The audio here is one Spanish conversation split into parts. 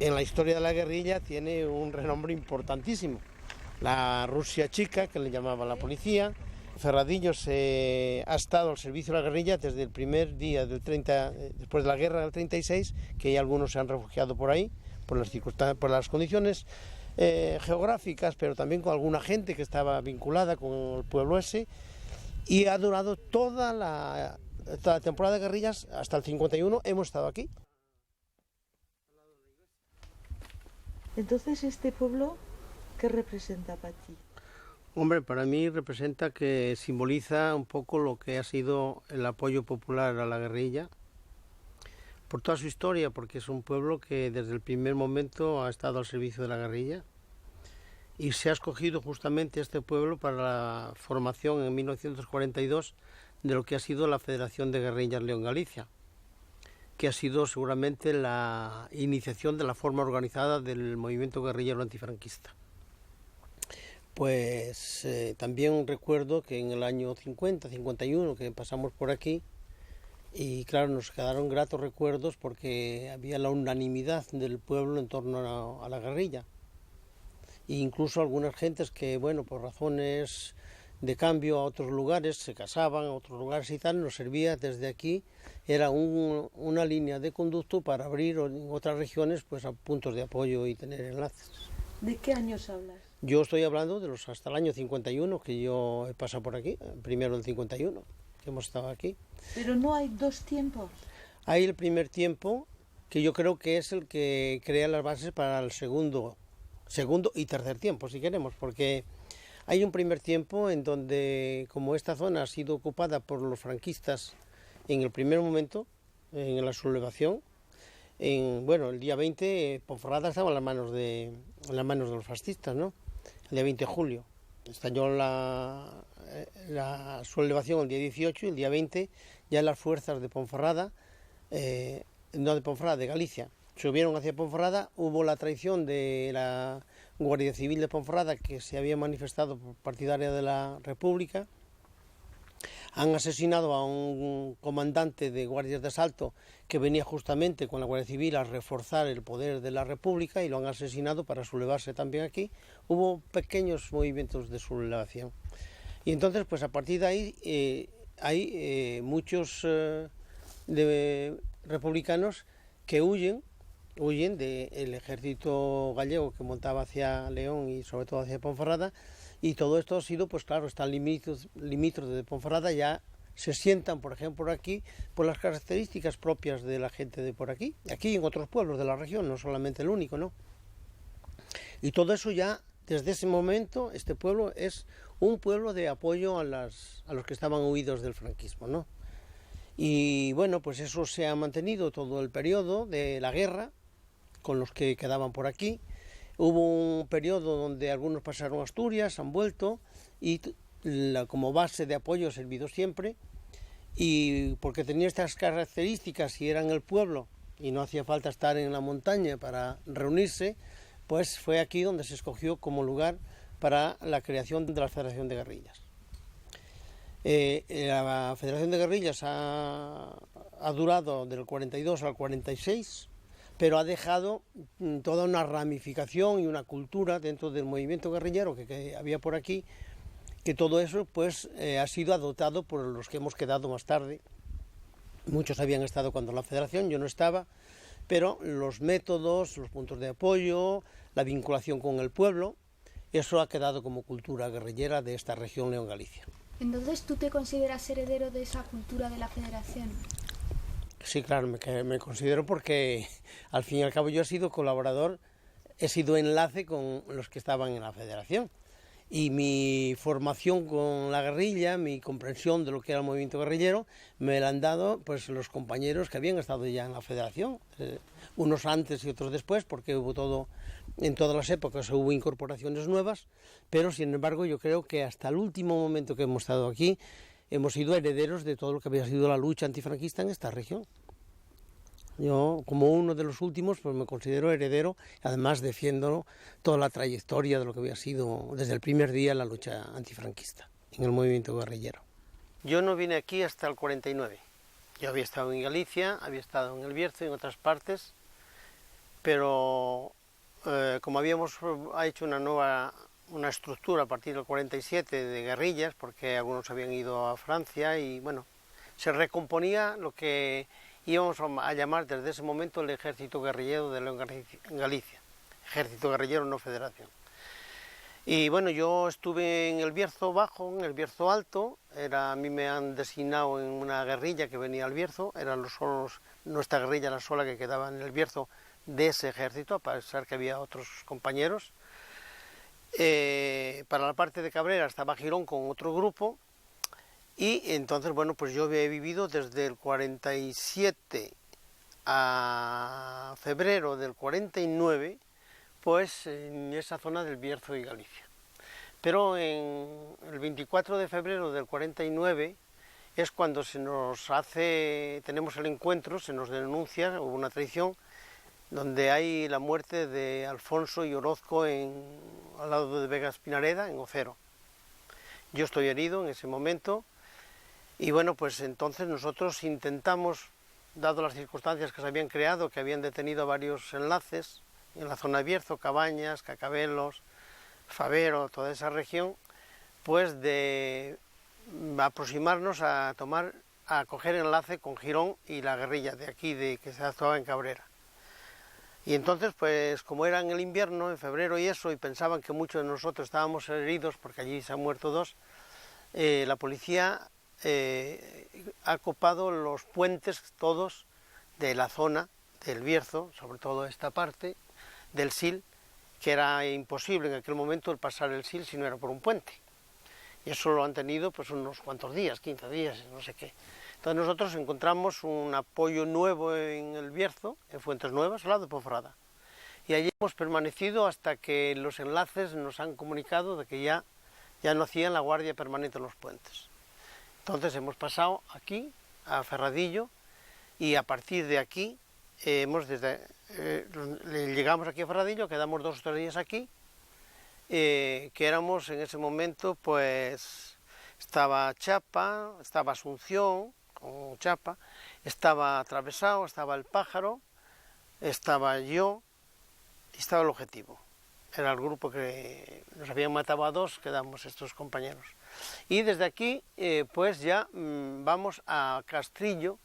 en la historia de la guerrilla tiene un renombre importantísimo. La Rusia chica, que le llamaba la policía. Ferradillos ha estado al servicio de la guerrilla desde el primer día del 30, después de la guerra del 36, que ya algunos se han refugiado por ahí, por las condiciones geográficas, pero también con alguna gente que estaba vinculada con el pueblo ese, y ha durado toda la temporada de guerrillas hasta el 51, hemos estado aquí. Entonces, ¿este pueblo qué representa para ti? Hombre, para mí representa que simboliza un poco lo que ha sido el apoyo popular a la guerrilla, por toda su historia, porque es un pueblo que desde el primer momento ha estado al servicio de la guerrilla y se ha escogido justamente este pueblo para la formación en 1942 de lo que ha sido la Federación de Guerrillas León Galicia, que ha sido seguramente la iniciación de la forma organizada del movimiento guerrillero antifranquista. Pues también recuerdo que en el año 50, 51 que pasamos por aquí, y claro, nos quedaron gratos recuerdos porque había la unanimidad del pueblo en torno a la guerrilla. E incluso algunas gentes que, bueno, por razones de cambio a otros lugares, se casaban a otros lugares y tal, nos servía desde aquí, era una línea de conducto para abrir en otras regiones pues a puntos de apoyo y tener enlaces. ¿De qué años hablas? Yo estoy hablando de los hasta el año 51, que yo he pasado por aquí, primero el 51, que hemos estado aquí. Pero no hay dos tiempos. Hay el primer tiempo, que yo creo que es el que crea las bases para el segundo y tercer tiempo, si queremos, porque hay un primer tiempo en donde, como esta zona ha sido ocupada por los franquistas en el primer momento, en la sublevación, el día 20 Ponferrada estaba en las manos de los fascistas, ¿no? El día 20 de julio. Estalló la sublevación el día 18 y el día 20 ya las fuerzas de Ponferrada, no de Ponferrada, de Galicia, subieron hacia Ponferrada. Hubo la traición de la Guardia Civil de Ponferrada, que se había manifestado partidaria de la República. Han asesinado a un comandante de guardias de asalto que venía justamente con la Guardia Civil a reforzar el poder de la República y lo han asesinado para sublevarse también aquí. Hubo pequeños movimientos de sublevación. Y entonces, pues a partir de ahí hay muchos republicanos que huyen del ejército gallego que montaba hacia León y sobre todo hacia Ponferrada. Y todo esto ha sido, pues claro, está limítrofe de Ponferrada, ya se sientan, por ejemplo, aquí, por las características propias de la gente de por aquí y en otros pueblos de la región, no solamente el único, ¿no? Y todo eso ya, desde ese momento, este pueblo es un pueblo de apoyo a los que estaban huidos del franquismo, ¿no? Y bueno, pues eso se ha mantenido todo el periodo de la guerra, con los que quedaban por aquí. Hubo un periodo donde algunos pasaron a Asturias, han vuelto, y como base de apoyo ha servido siempre, y porque tenía estas características y eran el pueblo y no hacía falta estar en la montaña para reunirse, pues fue aquí donde se escogió como lugar para la creación de la Federación de Guerrillas. La Federación de Guerrillas ha durado del 42 al 46, pero ha dejado toda una ramificación y una cultura dentro del movimiento guerrillero que había por aquí, que todo eso pues ha sido adoptado por los que hemos quedado más tarde. Muchos habían estado cuando la Federación, yo no estaba, pero los métodos, los puntos de apoyo, la vinculación con el pueblo, eso ha quedado como cultura guerrillera de esta región León Galicia. Entonces, ¿tú te consideras heredero de esa cultura de la Federación? Sí, claro, me considero porque al fin y al cabo yo he sido colaborador, he sido enlace con los que estaban en la Federación. Y mi formación con la guerrilla, mi comprensión de lo que era el movimiento guerrillero, me la han dado pues los compañeros que habían estado ya en la Federación, unos antes y otros después, porque hubo todo, en todas las épocas hubo incorporaciones nuevas, pero sin embargo yo creo que hasta el último momento que hemos estado aquí, hemos sido herederos de todo lo que había sido la lucha antifranquista en esta región. Yo, como uno de los últimos, pues me considero heredero, además defiendo toda la trayectoria de lo que había sido desde el primer día la lucha antifranquista en el movimiento guerrillero. Yo no vine aquí hasta el 49. Yo había estado en Galicia, había estado en El Bierzo y en otras partes, pero como habíamos hecho una estructura a partir del 47 de guerrillas, porque algunos habían ido a Francia y bueno, se recomponía lo que íbamos a llamar desde ese momento el Ejército Guerrillero de León en Galicia, Ejército Guerrillero no Federación. Y bueno, yo estuve en el Bierzo Bajo, en el Bierzo Alto, a mí me han designado en una guerrilla que venía al Bierzo, eran nuestra guerrilla la sola que quedaba en el Bierzo de ese ejército, a pesar que había otros compañeros. Para la parte de Cabrera estaba Girón con otro grupo, y entonces, bueno, pues yo he vivido desde el 47 a febrero del 49, pues en esa zona del Bierzo y Galicia. Pero en el 24 de febrero del 49 es cuando tenemos el encuentro, se nos denuncia, hubo una traición, donde hay la muerte de Alfonso y Orozco al lado de Vega Espinareda, en Ocero. Yo estoy herido en ese momento, y bueno, pues entonces nosotros intentamos, dado las circunstancias que se habían creado, que habían detenido a varios enlaces, en la zona de Bierzo, Cabañas, Cacabelos, Favero, toda esa región, pues de aproximarnos a coger enlace con Girón y la guerrilla de aquí, que se actuaba en Cabrera. Y entonces, pues como era en el invierno, en febrero y eso, y pensaban que muchos de nosotros estábamos heridos, porque allí se han muerto 2, la policía ha copado los puentes todos de la zona del Bierzo, sobre todo esta parte, del Sil, que era imposible en aquel momento el pasar el Sil si no era por un puente. Y eso lo han tenido pues unos cuantos días, 15 días, no sé qué. Entonces nosotros encontramos un apoyo nuevo en el Bierzo, en Fuentes Nuevas, al lado de Ponferrada. Y allí hemos permanecido hasta que los enlaces nos han comunicado de que ya no hacían la guardia permanente en los puentes. Entonces hemos pasado aquí, a Ferradillo, y a partir de aquí llegamos aquí a Ferradillo, quedamos 2 o 3 días aquí, que éramos en ese momento, pues estaba Chapa, estaba Asunción con Chapa, estaba Atravesado, estaba El Pájaro, estaba yo y estaba el Objetivo. Era el grupo que nos habían matado a 2, quedamos estos compañeros. Y desde aquí pues ya vamos a Castrillo.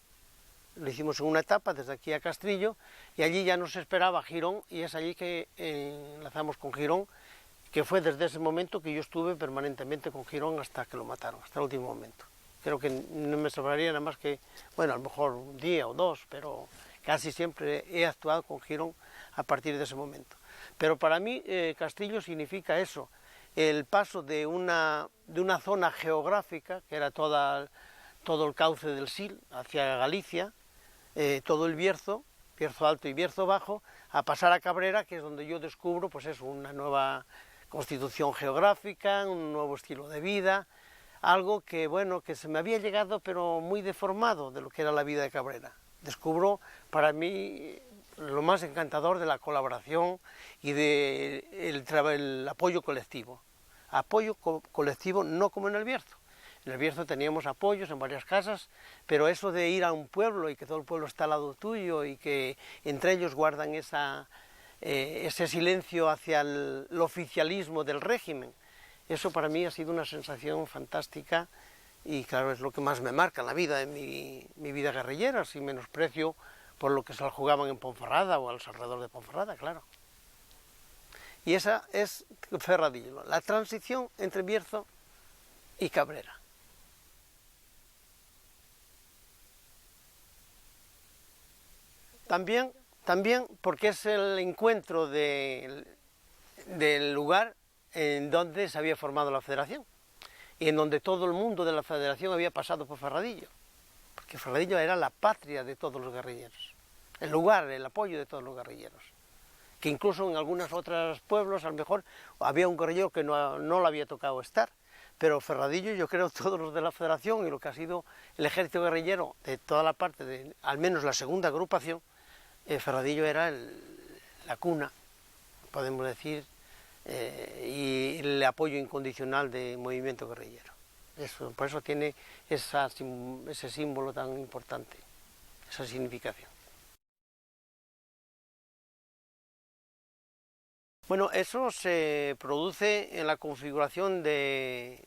Lo hicimos en una etapa, desde aquí a Castrillo, y allí ya nos esperaba Girón, y es allí que enlazamos con Girón, que fue desde ese momento que yo estuve permanentemente con Girón hasta que lo mataron, hasta el último momento. Creo que no me sobraría nada más que, bueno, a lo mejor un día o 2, pero casi siempre he actuado con Girón a partir de ese momento. Pero para mí Castrillo significa eso, el paso de una zona geográfica, que era todo el cauce del Sil, hacia Galicia, todo el Bierzo Alto y Bierzo Bajo, a pasar a Cabrera, que es donde yo descubro pues eso, una nueva constitución geográfica, un nuevo estilo de vida, algo que bueno, que se me había llegado pero muy deformado de lo que era la vida de Cabrera. Descubro para mí lo más encantador de la colaboración y del apoyo colectivo. Apoyo colectivo no como en el Bierzo. En el Bierzo teníamos apoyos en varias casas, pero eso de ir a un pueblo y que todo el pueblo está al lado tuyo y que entre ellos guardan ese silencio hacia el oficialismo del régimen, eso para mí ha sido una sensación fantástica y claro, es lo que más me marca en la vida, en mi vida guerrillera, sin menosprecio por lo que se jugaban en Ponferrada o alrededor de Ponferrada, claro. Y esa es Ferradillo, la transición entre Bierzo y Cabrera. También porque es el encuentro del lugar en donde se había formado la federación y en donde todo el mundo de la federación había pasado por Ferradillo, porque Ferradillo era la patria de todos los guerrilleros, el lugar, el apoyo de todos los guerrilleros, que incluso en algunos otros pueblos a lo mejor había un guerrillero que no le había tocado estar, pero Ferradillo, yo creo, todos los de la federación y lo que ha sido el ejército guerrillero de toda la parte de, al menos la segunda agrupación, Ferradillo era la cuna, podemos decir, y el apoyo incondicional del movimiento guerrillero. Por eso tiene ese símbolo tan importante, esa significación. Bueno, eso se produce en la configuración de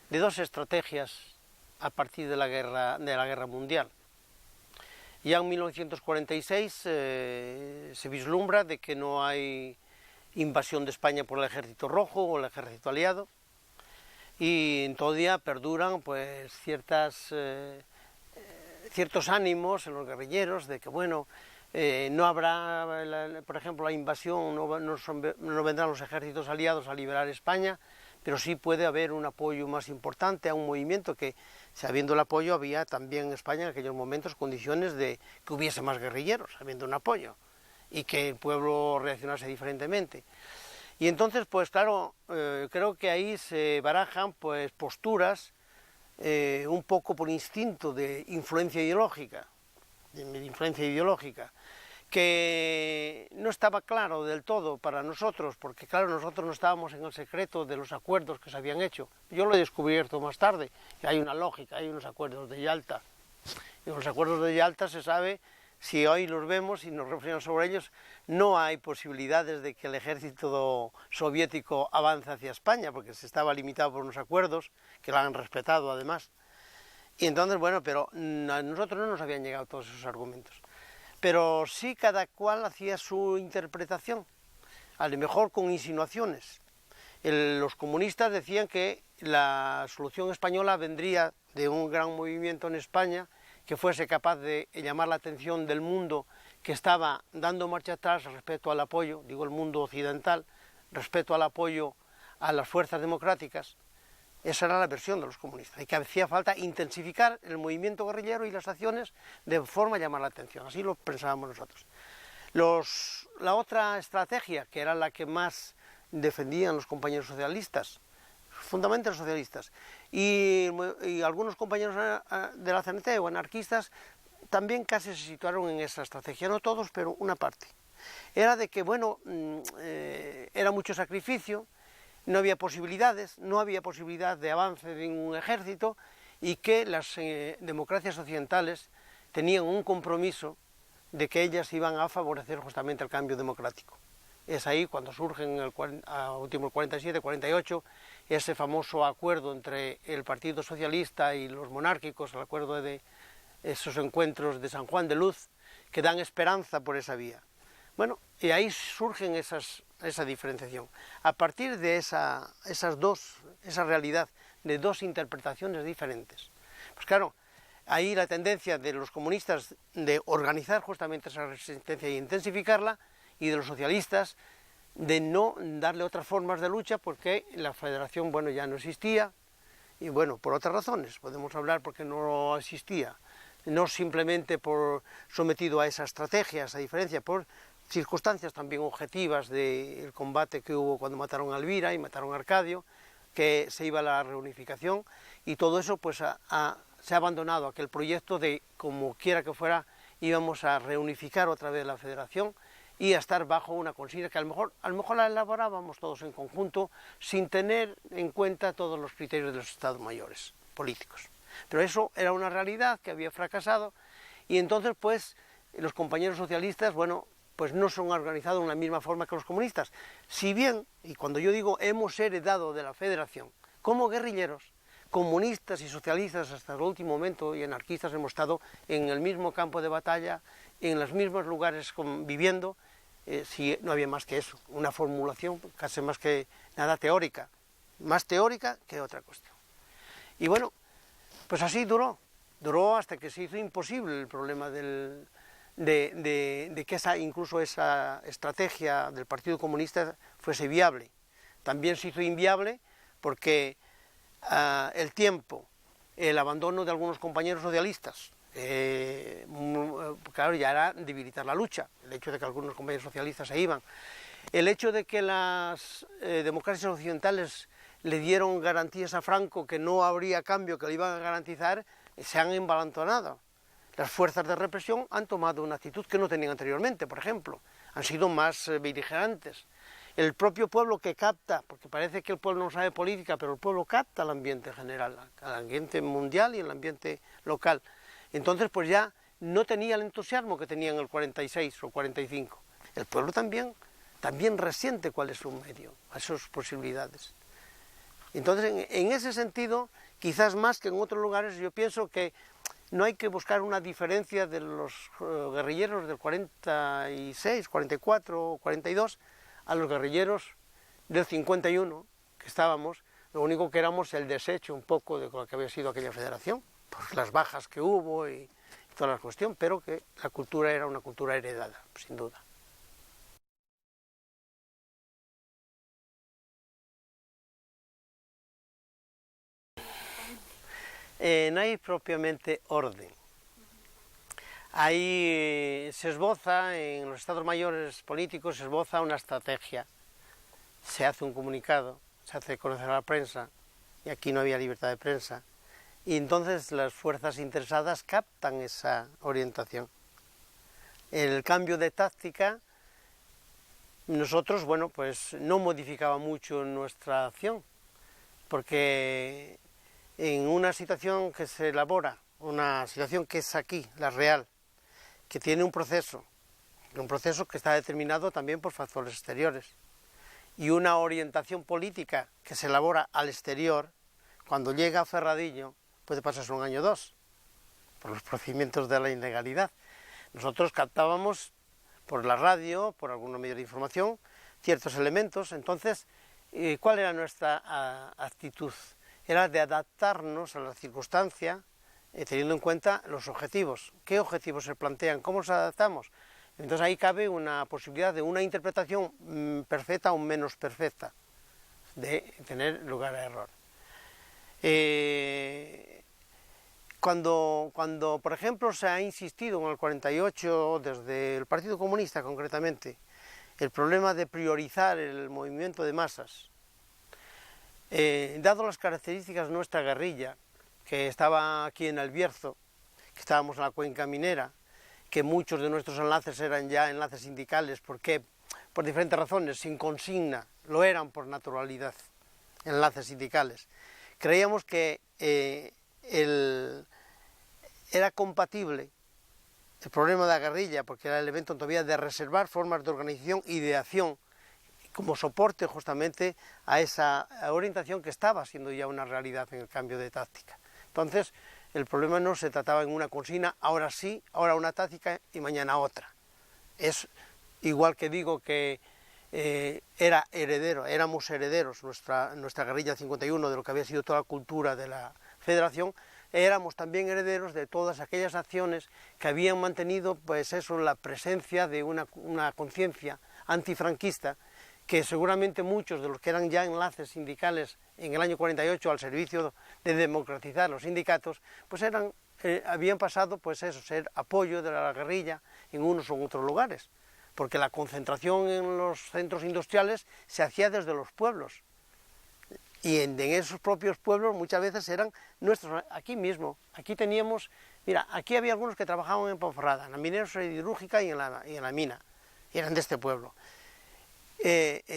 dos estrategias a partir de la guerra mundial. Ya en 1946 se vislumbra de que no hay invasión de España por el Ejército Rojo o el Ejército Aliado, y todavía perduran pues ciertos ánimos en los guerrilleros de que bueno, no habrá, por ejemplo, la invasión, no vendrán los ejércitos aliados a liberar España, pero sí puede haber un apoyo más importante a un movimiento que, habiendo el apoyo, había también en España en aquellos momentos condiciones de que hubiese más guerrilleros, habiendo un apoyo, y que el pueblo reaccionase diferentemente. Y entonces, pues claro, creo que ahí se barajan pues posturas un poco por instinto de influencia ideológica, que no estaba claro del todo para nosotros, porque claro, nosotros no estábamos en el secreto de los acuerdos que se habían hecho. Yo lo he descubierto más tarde, que hay una lógica, hay unos acuerdos de Yalta. Y en los acuerdos de Yalta se sabe, si hoy los vemos y nos reflexionamos sobre ellos, no hay posibilidades de que el ejército soviético avance hacia España, porque se estaba limitado por unos acuerdos, que lo han respetado además. Y entonces, bueno, pero a nosotros no nos habían llegado todos esos argumentos. Pero sí cada cual hacía su interpretación, a lo mejor con insinuaciones. Los comunistas decían que la solución española vendría de un gran movimiento en España que fuese capaz de llamar la atención del mundo que estaba dando marcha atrás respecto al apoyo, digo el mundo occidental, respecto al apoyo a las fuerzas democráticas. Esa era la versión de los comunistas, y que hacía falta intensificar el movimiento guerrillero y las acciones de forma a llamar la atención, así lo pensábamos nosotros. La otra estrategia, que era la que más defendían los compañeros socialistas, fundamentalmente los socialistas, y algunos compañeros de la CNT o anarquistas, también casi se situaron en esa estrategia, no todos, pero una parte. Era de que, bueno, era mucho sacrificio, no había posibilidades, no había posibilidad de avance de ningún ejército, y que las democracias occidentales tenían un compromiso de que ellas iban a favorecer justamente el cambio democrático. Es ahí cuando surge en el último 47-48 ese famoso acuerdo entre el Partido Socialista y los monárquicos, el acuerdo de esos encuentros de San Juan de Luz, que dan esperanza por esa vía. Bueno, y ahí surgen esa diferenciación. A partir de esa realidad de dos interpretaciones diferentes. Pues claro, ahí la tendencia de los comunistas de organizar justamente esa resistencia e intensificarla, y de los socialistas de no darle otras formas de lucha, porque la federación, bueno, ya no existía, y bueno, por otras razones, podemos hablar porque no existía, no simplemente por sometido a esa estrategia, a esa diferencia, por circunstancias también objetivas del combate que hubo cuando mataron a Elvira y mataron a Arcadio, que se iba a la reunificación, y todo eso pues se ha abandonado aquel proyecto de, como quiera que fuera, íbamos a reunificar otra vez la federación y a estar bajo una consigna que a lo mejor la elaborábamos todos en conjunto sin tener en cuenta todos los criterios de los estados mayores políticos. Pero eso era una realidad que había fracasado, y entonces pues los compañeros socialistas, bueno, pues no son organizados de la misma forma que los comunistas. Si bien, y cuando yo digo hemos heredado de la federación, como guerrilleros, comunistas y socialistas hasta el último momento y anarquistas hemos estado en el mismo campo de batalla, en los mismos lugares viviendo, si no había más que eso, una formulación casi más que nada teórica, más teórica que otra cuestión. Y bueno, pues así duró hasta que se hizo imposible el problema de que incluso esa estrategia del Partido Comunista fuese viable. También se hizo inviable porque el tiempo, el abandono de algunos compañeros socialistas, claro, ya era debilitar la lucha, el hecho de que algunos compañeros socialistas se iban, el hecho de que las democracias occidentales le dieron garantías a Franco que no habría cambio, que le iban a garantizar, se han embalantonado. Las fuerzas de represión han tomado una actitud que no tenían anteriormente, por ejemplo, han sido más beligerantes. El propio pueblo que capta, porque parece que el pueblo no sabe política, pero el pueblo capta el ambiente general, el ambiente mundial y el ambiente local. Entonces pues ya no tenía el entusiasmo que tenía en el 46 o 45. El pueblo también también resiente cuál es su medio, a sus posibilidades. Entonces, en ese sentido, quizás más que en otros lugares, yo pienso que no hay que buscar una diferencia de los guerrilleros del 46, 44, 42 a los guerrilleros del 51, que estábamos, lo único que éramos el desecho un poco de lo que había sido aquella federación, por las bajas que hubo y toda la cuestión, pero que la cultura era una cultura heredada, sin duda. No hay propiamente orden. Ahí se esboza, en los estados mayores políticos, se esboza una estrategia. Se hace un comunicado, se hace conocer a la prensa, y aquí no había libertad de prensa, y entonces las fuerzas interesadas captan esa orientación. El cambio de táctica, nosotros, bueno, pues no modificaba mucho nuestra acción, porque en una situación que se elabora, una situación que es aquí, la real, que tiene un proceso que está determinado también por factores exteriores, y una orientación política que se elabora al exterior, cuando llega a Ferradillo, puede pasarse un año o dos, por los procedimientos de la ilegalidad. Nosotros captábamos por la radio, por algunos medios de información, ciertos elementos. Entonces, ¿cuál era nuestra actitud? Era de adaptarnos a la circunstancia, teniendo en cuenta los objetivos. ¿Qué objetivos se plantean? ¿Cómo nos adaptamos? Entonces ahí cabe una posibilidad de una interpretación perfecta o menos perfecta, de tener lugar a error. Cuando, por ejemplo, se ha insistido en el 48, desde el Partido Comunista concretamente, el problema de priorizar el movimiento de masas, dado las características de nuestra guerrilla, que estaba aquí en El Bierzo, que estábamos en la cuenca minera, que muchos de nuestros enlaces eran ya enlaces sindicales, porque por diferentes razones, sin consigna, lo eran por naturalidad, enlaces sindicales. Creíamos que era compatible el problema de la guerrilla, porque era el elemento todavía de reservar formas de organización y de acción, como soporte justamente a esa orientación que estaba siendo ya una realidad en el cambio de táctica. Entonces, el problema no se trataba en una consigna, ahora sí, ahora una táctica y mañana otra. Es igual que digo que éramos herederos, nuestra guerrilla 51, de lo que había sido toda la cultura de la Federación, éramos también herederos de todas aquellas acciones que habían mantenido, pues eso, la presencia de una conciencia antifranquista, que seguramente muchos de los que eran ya enlaces sindicales en el año 48 al servicio de democratizar los sindicatos, pues habían pasado, pues eso, ser apoyo de la guerrilla en unos u otros lugares, porque la concentración en los centros industriales se hacía desde los pueblos, y en esos propios pueblos muchas veces eran nuestros, aquí mismo, aquí teníamos, mira, aquí había algunos que trabajaban en Ponferrada, en la minera siderúrgica y en la mina, y eran de este pueblo.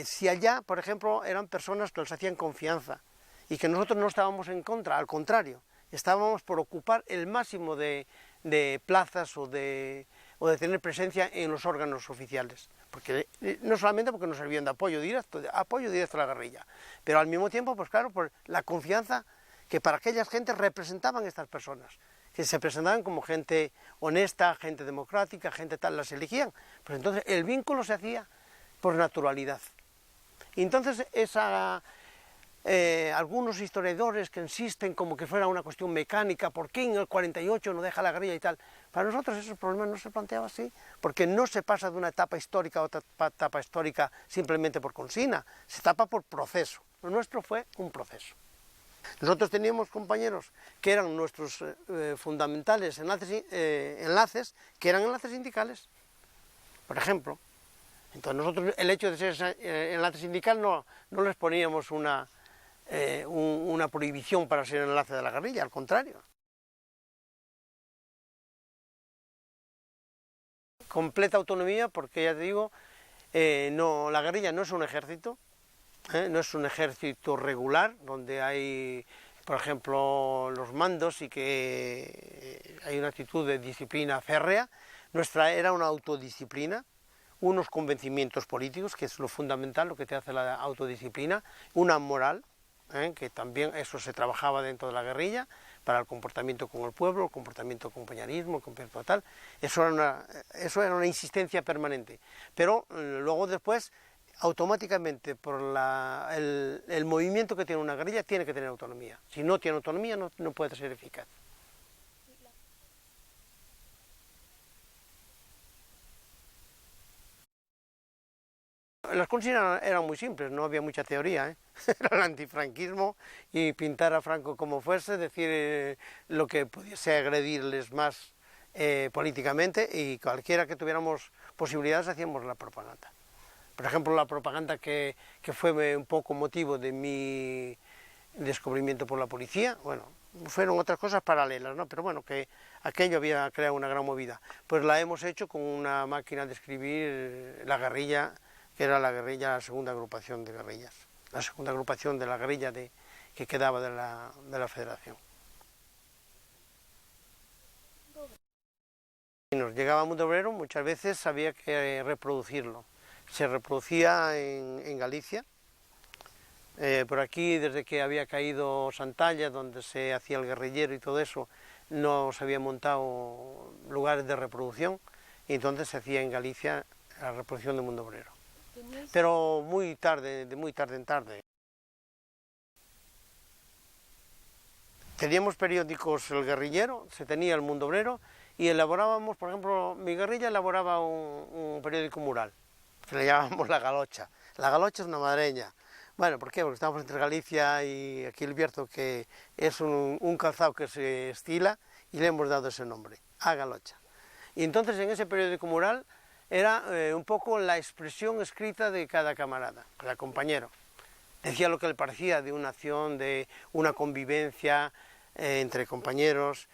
Si allá, por ejemplo, eran personas que les hacían confianza y que nosotros no estábamos en contra, al contrario, estábamos por ocupar el máximo de plazas o de tener presencia en los órganos oficiales, porque no solamente porque nos servían de apoyo directo a la guerrilla, pero al mismo tiempo, pues claro, por la confianza que para aquellas gentes representaban estas personas, que se presentaban como gente honesta, gente democrática, gente tal, las elegían, pues entonces el vínculo se hacía por naturalidad. Y entonces algunos historiadores que insisten como que fuera una cuestión mecánica, ¿por qué en el 48 no deja la guerrilla y tal? Para nosotros esos problemas no se planteaban así, porque no se pasa de una etapa histórica a otra etapa histórica simplemente por consigna, se etapa por proceso. Lo nuestro fue un proceso. Nosotros teníamos compañeros que eran nuestros fundamentales enlaces, que eran enlaces sindicales, por ejemplo. Entonces nosotros, el hecho de ser enlace sindical, no les poníamos una prohibición para ser enlace de la guerrilla, al contrario. Completa autonomía, porque ya te digo, la guerrilla no es un ejército, no es un ejército regular, donde hay, por ejemplo, los mandos y que hay una actitud de disciplina férrea. Nuestra era una autodisciplina, unos convencimientos políticos, que es lo fundamental, lo que te hace la autodisciplina, una moral, que también eso se trabajaba dentro de la guerrilla, para el comportamiento con el pueblo, el comportamiento con compañerismo, el comportamiento tal, eso era una insistencia permanente. Pero luego después, automáticamente, por el movimiento que tiene una guerrilla, tiene que tener autonomía. Si no tiene autonomía, no puede ser eficaz. Las consignas eran muy simples, no había mucha teoría, Era el antifranquismo y pintar a Franco como fuese, decir lo que pudiese agredirles más políticamente, y cualquiera que tuviéramos posibilidades hacíamos la propaganda. Por ejemplo, la propaganda que fue un poco motivo de mi descubrimiento por la policía, bueno, fueron otras cosas paralelas, ¿no? Pero bueno, que aquello había creado una gran movida. Pues la hemos hecho con una máquina de escribir, la guerrilla, que era la segunda agrupación de guerrillas, la segunda agrupación de la guerrilla que quedaba de la Federación. Si nos llegaba Mundo Obrero, muchas veces había que reproducirlo. Se reproducía en Galicia, por aquí, desde que había caído Santalla, donde se hacía el guerrillero y todo eso, no se habían montado lugares de reproducción, y entonces se hacía en Galicia la reproducción de Mundo Obrero. Pero muy tarde, de muy tarde en tarde. Teníamos periódicos El Guerrillero, se tenía El Mundo Obrero, y elaborábamos, por ejemplo, mi guerrilla elaboraba un periódico mural, que le llamábamos La Galocha. La Galocha es una madreña. Bueno, ¿por qué? Porque estamos entre Galicia y aquí el Bierzo, que es un calzado que se estila, y le hemos dado ese nombre, A Galocha. Y entonces en ese periódico mural era un poco la expresión escrita de cada camarada, cada compañero. Decía lo que le parecía de una acción, de una convivencia entre compañeros,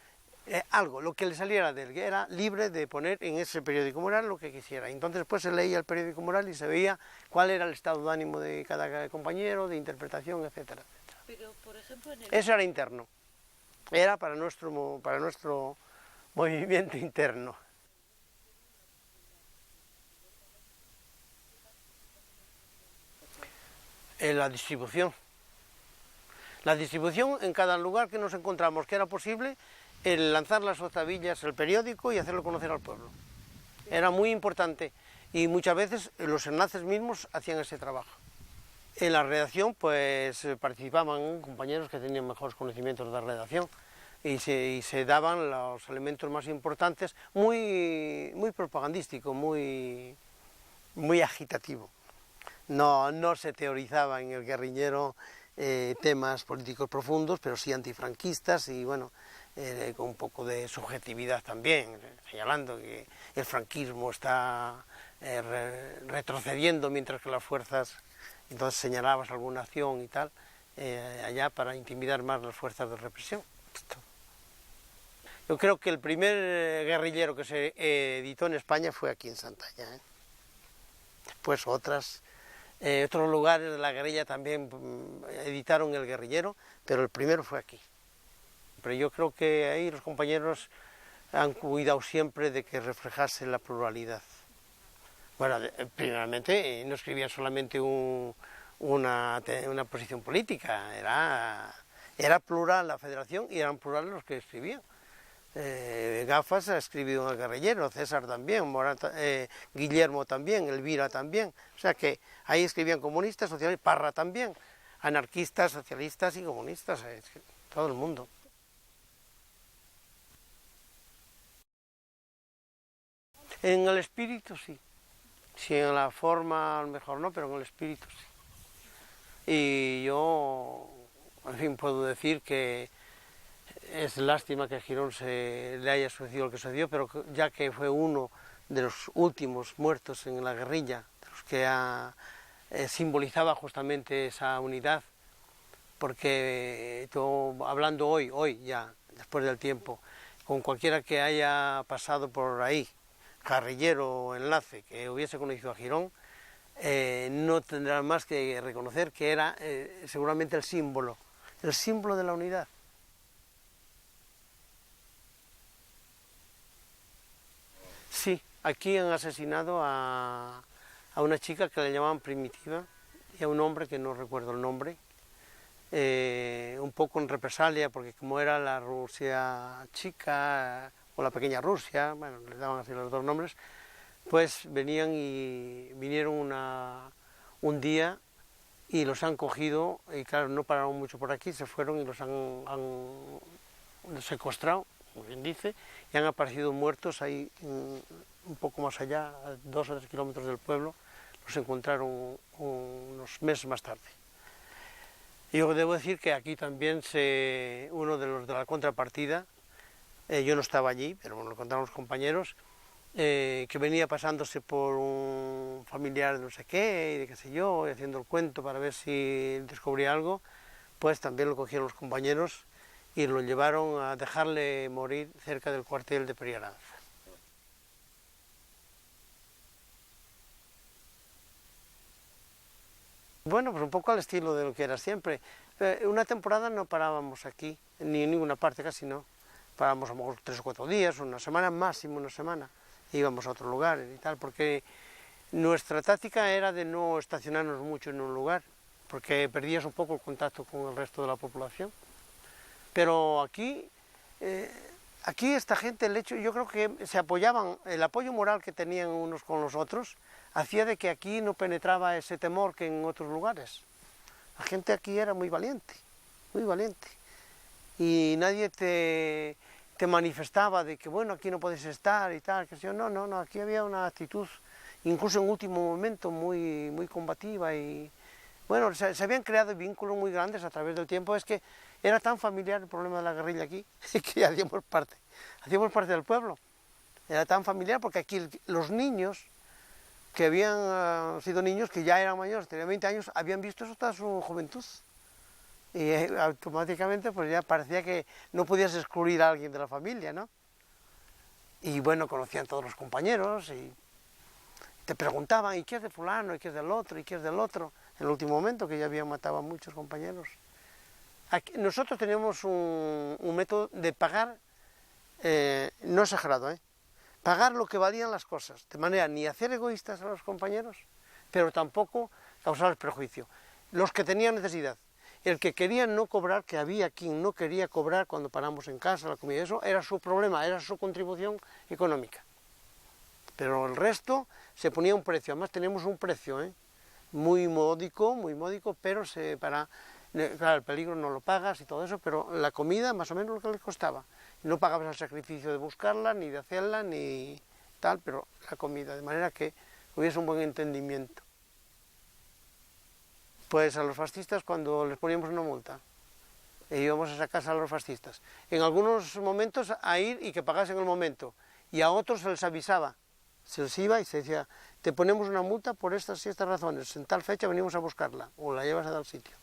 algo, lo que le saliera de él, que era libre de poner en ese periódico mural lo que quisiera. Entonces después se leía el periódico mural y se veía cuál era el estado de ánimo de cada compañero, de interpretación, etcétera, etcétera. Pero, por ejemplo, Eso era interno, era para nuestro movimiento interno. La distribución en cada lugar que nos encontramos, que era posible, el lanzar las octavillas, el periódico, y hacerlo conocer al pueblo. Era muy importante, y muchas veces los enlaces mismos hacían ese trabajo. En la redacción pues participaban compañeros que tenían mejores conocimientos de redacción, y se daban los elementos más importantes, muy propagandístico, muy agitativo. No se teorizaba en el guerrillero temas políticos profundos, pero sí antifranquistas, y bueno, con un poco de subjetividad también, señalando que el franquismo está retrocediendo mientras que las fuerzas, entonces señalabas alguna acción y tal, allá para intimidar más las fuerzas de represión. Yo creo que el primer guerrillero que se editó en España fue aquí en Santalla. Después otros lugares de la guerrilla también editaron el guerrillero, pero el primero fue aquí. Pero yo creo que ahí los compañeros han cuidado siempre de que reflejase la pluralidad. Bueno, primeramente no escribían solamente una posición política, era plural la federación y eran plurales los que escribían. Gafas ha escribido en el guerrillero, César también, Guillermo también, Elvira también, o sea que ahí escribían comunistas, socialistas, Parra también, anarquistas, socialistas y comunistas, todo el mundo. En el espíritu sí, si en la forma a lo mejor no, pero en el espíritu sí. Y yo, en fin, puedo decir que es lástima que a Girón le haya sucedido lo que sucedió, pero ya que fue uno de los últimos muertos en la guerrilla, de los que simbolizaba justamente esa unidad, porque hablando hoy ya, después del tiempo, con cualquiera que haya pasado por ahí, guerrillero o enlace, que hubiese conocido a Girón, no tendrá más que reconocer que era seguramente el símbolo de la unidad. Sí, Aquí han asesinado a una chica que le llamaban Primitiva y a un hombre que no recuerdo el nombre, un poco en represalia, porque como era la Rusia chica o la pequeña Rusia, bueno, les daban así los dos nombres, pues vinieron un día y los han cogido, y claro, no pararon mucho por aquí, se fueron y los han secuestrado, como bien dice, y han aparecido muertos ahí un poco más allá, a 2 o 3 kilómetros del pueblo, los encontraron unos meses más tarde. Y yo debo decir que aquí también uno de los de la contrapartida, yo no estaba allí, pero bueno, lo contaron los compañeros, que venía pasándose por un familiar de no sé qué, y de qué sé yo, y haciendo el cuento para ver si descubría algo, pues también lo cogieron los compañeros y lo llevaron a dejarle morir cerca del cuartel de Periaranza. Bueno, pues un poco al estilo de lo que era siempre. Una temporada no parábamos aquí, ni en ninguna parte, casi no. Parábamos a lo mejor 3 o 4 días, una semana, máximo una semana. Íbamos a otro lugar y tal, porque nuestra táctica era de no estacionarnos mucho en un lugar, porque perdías un poco el contacto con el resto de la población. Pero aquí esta gente, el hecho, yo creo que se apoyaban, el apoyo moral que tenían unos con los otros, hacía de que aquí no penetraba ese temor que en otros lugares. La gente aquí era muy valiente, y nadie te manifestaba de que, bueno, aquí no puedes estar y tal, que yo, no, aquí había una actitud, incluso en último momento, muy combativa, y bueno, se habían creado vínculos muy grandes a través del tiempo. Es que era tan familiar el problema de la guerrilla aquí, que hacíamos parte del pueblo. Era tan familiar porque aquí los niños, que habían sido niños, que ya eran mayores, tenían 20 años, habían visto eso toda su juventud. Y automáticamente pues ya parecía que no podías excluir a alguien de la familia, ¿no? Y bueno, conocían todos los compañeros y te preguntaban, ¿y qué es de fulano? ¿Y qué es del otro? ¿Y qué es del otro? En el último momento, que ya habían matado a muchos compañeros. Aquí, nosotros teníamos un método de pagar, no exagerado, pagar lo que valían las cosas, de manera ni hacer egoístas a los compañeros, pero tampoco causar perjuicio. Los que tenían necesidad, el que quería no cobrar, que había quien no quería cobrar cuando paramos en casa, la comida, eso era su problema, era su contribución económica. Pero el resto se ponía un precio, además tenemos un precio, muy módico, pero claro, el peligro no lo pagas y todo eso, pero la comida más o menos lo que les costaba. No pagabas el sacrificio de buscarla, ni de hacerla, ni tal, pero la comida, de manera que hubiese un buen entendimiento. Pues a los fascistas, cuando les poníamos una multa, íbamos a sacar a los fascistas. En algunos momentos a ir y que pagasen el momento, y a otros se les avisaba, se les iba y se decía, te ponemos una multa por estas y estas razones, en tal fecha venimos a buscarla, o la llevas a tal sitio.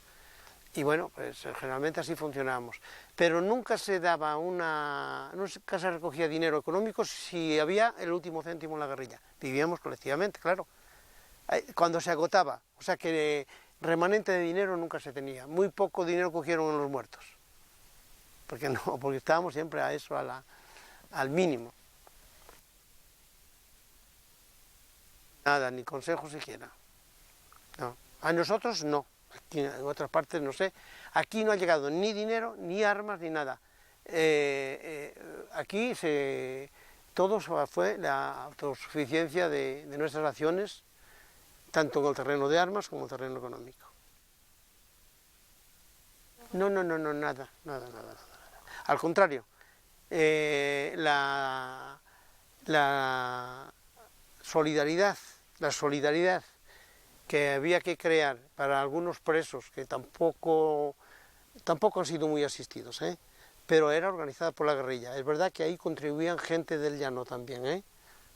Y bueno, pues generalmente así funcionábamos. Pero nunca se daba nunca se recogía dinero económico si había el último céntimo en la guerrilla. Vivíamos colectivamente, claro. Cuando se agotaba, o sea que remanente de dinero nunca se tenía. Muy poco dinero cogieron en los muertos. Porque estábamos siempre a eso, al mínimo. Nada, ni consejos siquiera. No. A nosotros no. Aquí, en otras partes no sé. Aquí no ha llegado ni dinero, ni armas, ni nada. Aquí todo fue la autosuficiencia de nuestras acciones, tanto en el terreno de armas como en el terreno económico. No, nada. Al contrario, la solidaridad que había que crear para algunos presos que tampoco han sido muy asistidos, pero era organizada por la guerrilla. Es verdad que ahí contribuían gente del llano también,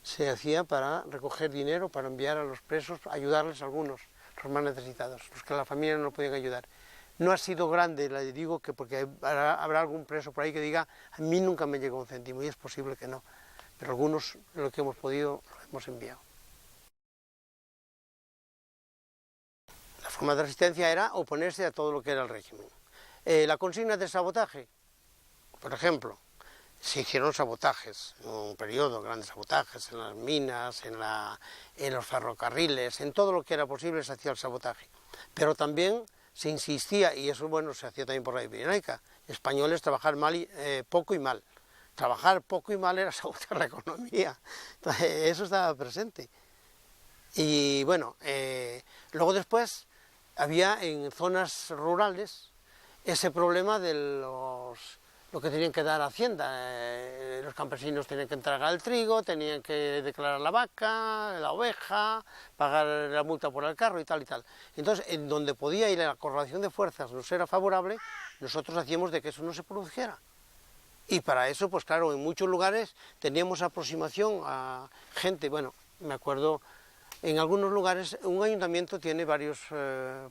se hacía para recoger dinero, para enviar a los presos, ayudarles a algunos, los más necesitados, los que la familia no podían ayudar. No ha sido grande, le digo, que porque habrá algún preso por ahí que diga, a mí nunca me llegó un céntimo, y es posible que no, pero algunos, lo que hemos podido, lo hemos enviado. La forma de resistencia era oponerse a todo lo que era el régimen. La consigna de sabotaje, por ejemplo, se hicieron sabotajes, en un periodo, grandes sabotajes en las minas, en los ferrocarriles, en todo lo que era posible se hacía el sabotaje. Pero también se insistía, y eso bueno se hacía también por la Pirenaica, españoles trabajar mal poco y mal. Trabajar poco y mal era sabotear la economía, entonces, eso estaba presente. Y bueno, luego después había en zonas rurales ese problema de lo que tenían que dar a Hacienda. Los campesinos tenían que entregar el trigo, tenían que declarar la vaca, la oveja, pagar la multa por el carro y tal y tal. Entonces, en donde podía ir la correlación de fuerzas nos era favorable, nosotros hacíamos de que eso no se produjera. Y para eso, pues claro, en muchos lugares teníamos aproximación a gente, bueno, me acuerdo, en algunos lugares un ayuntamiento tiene varios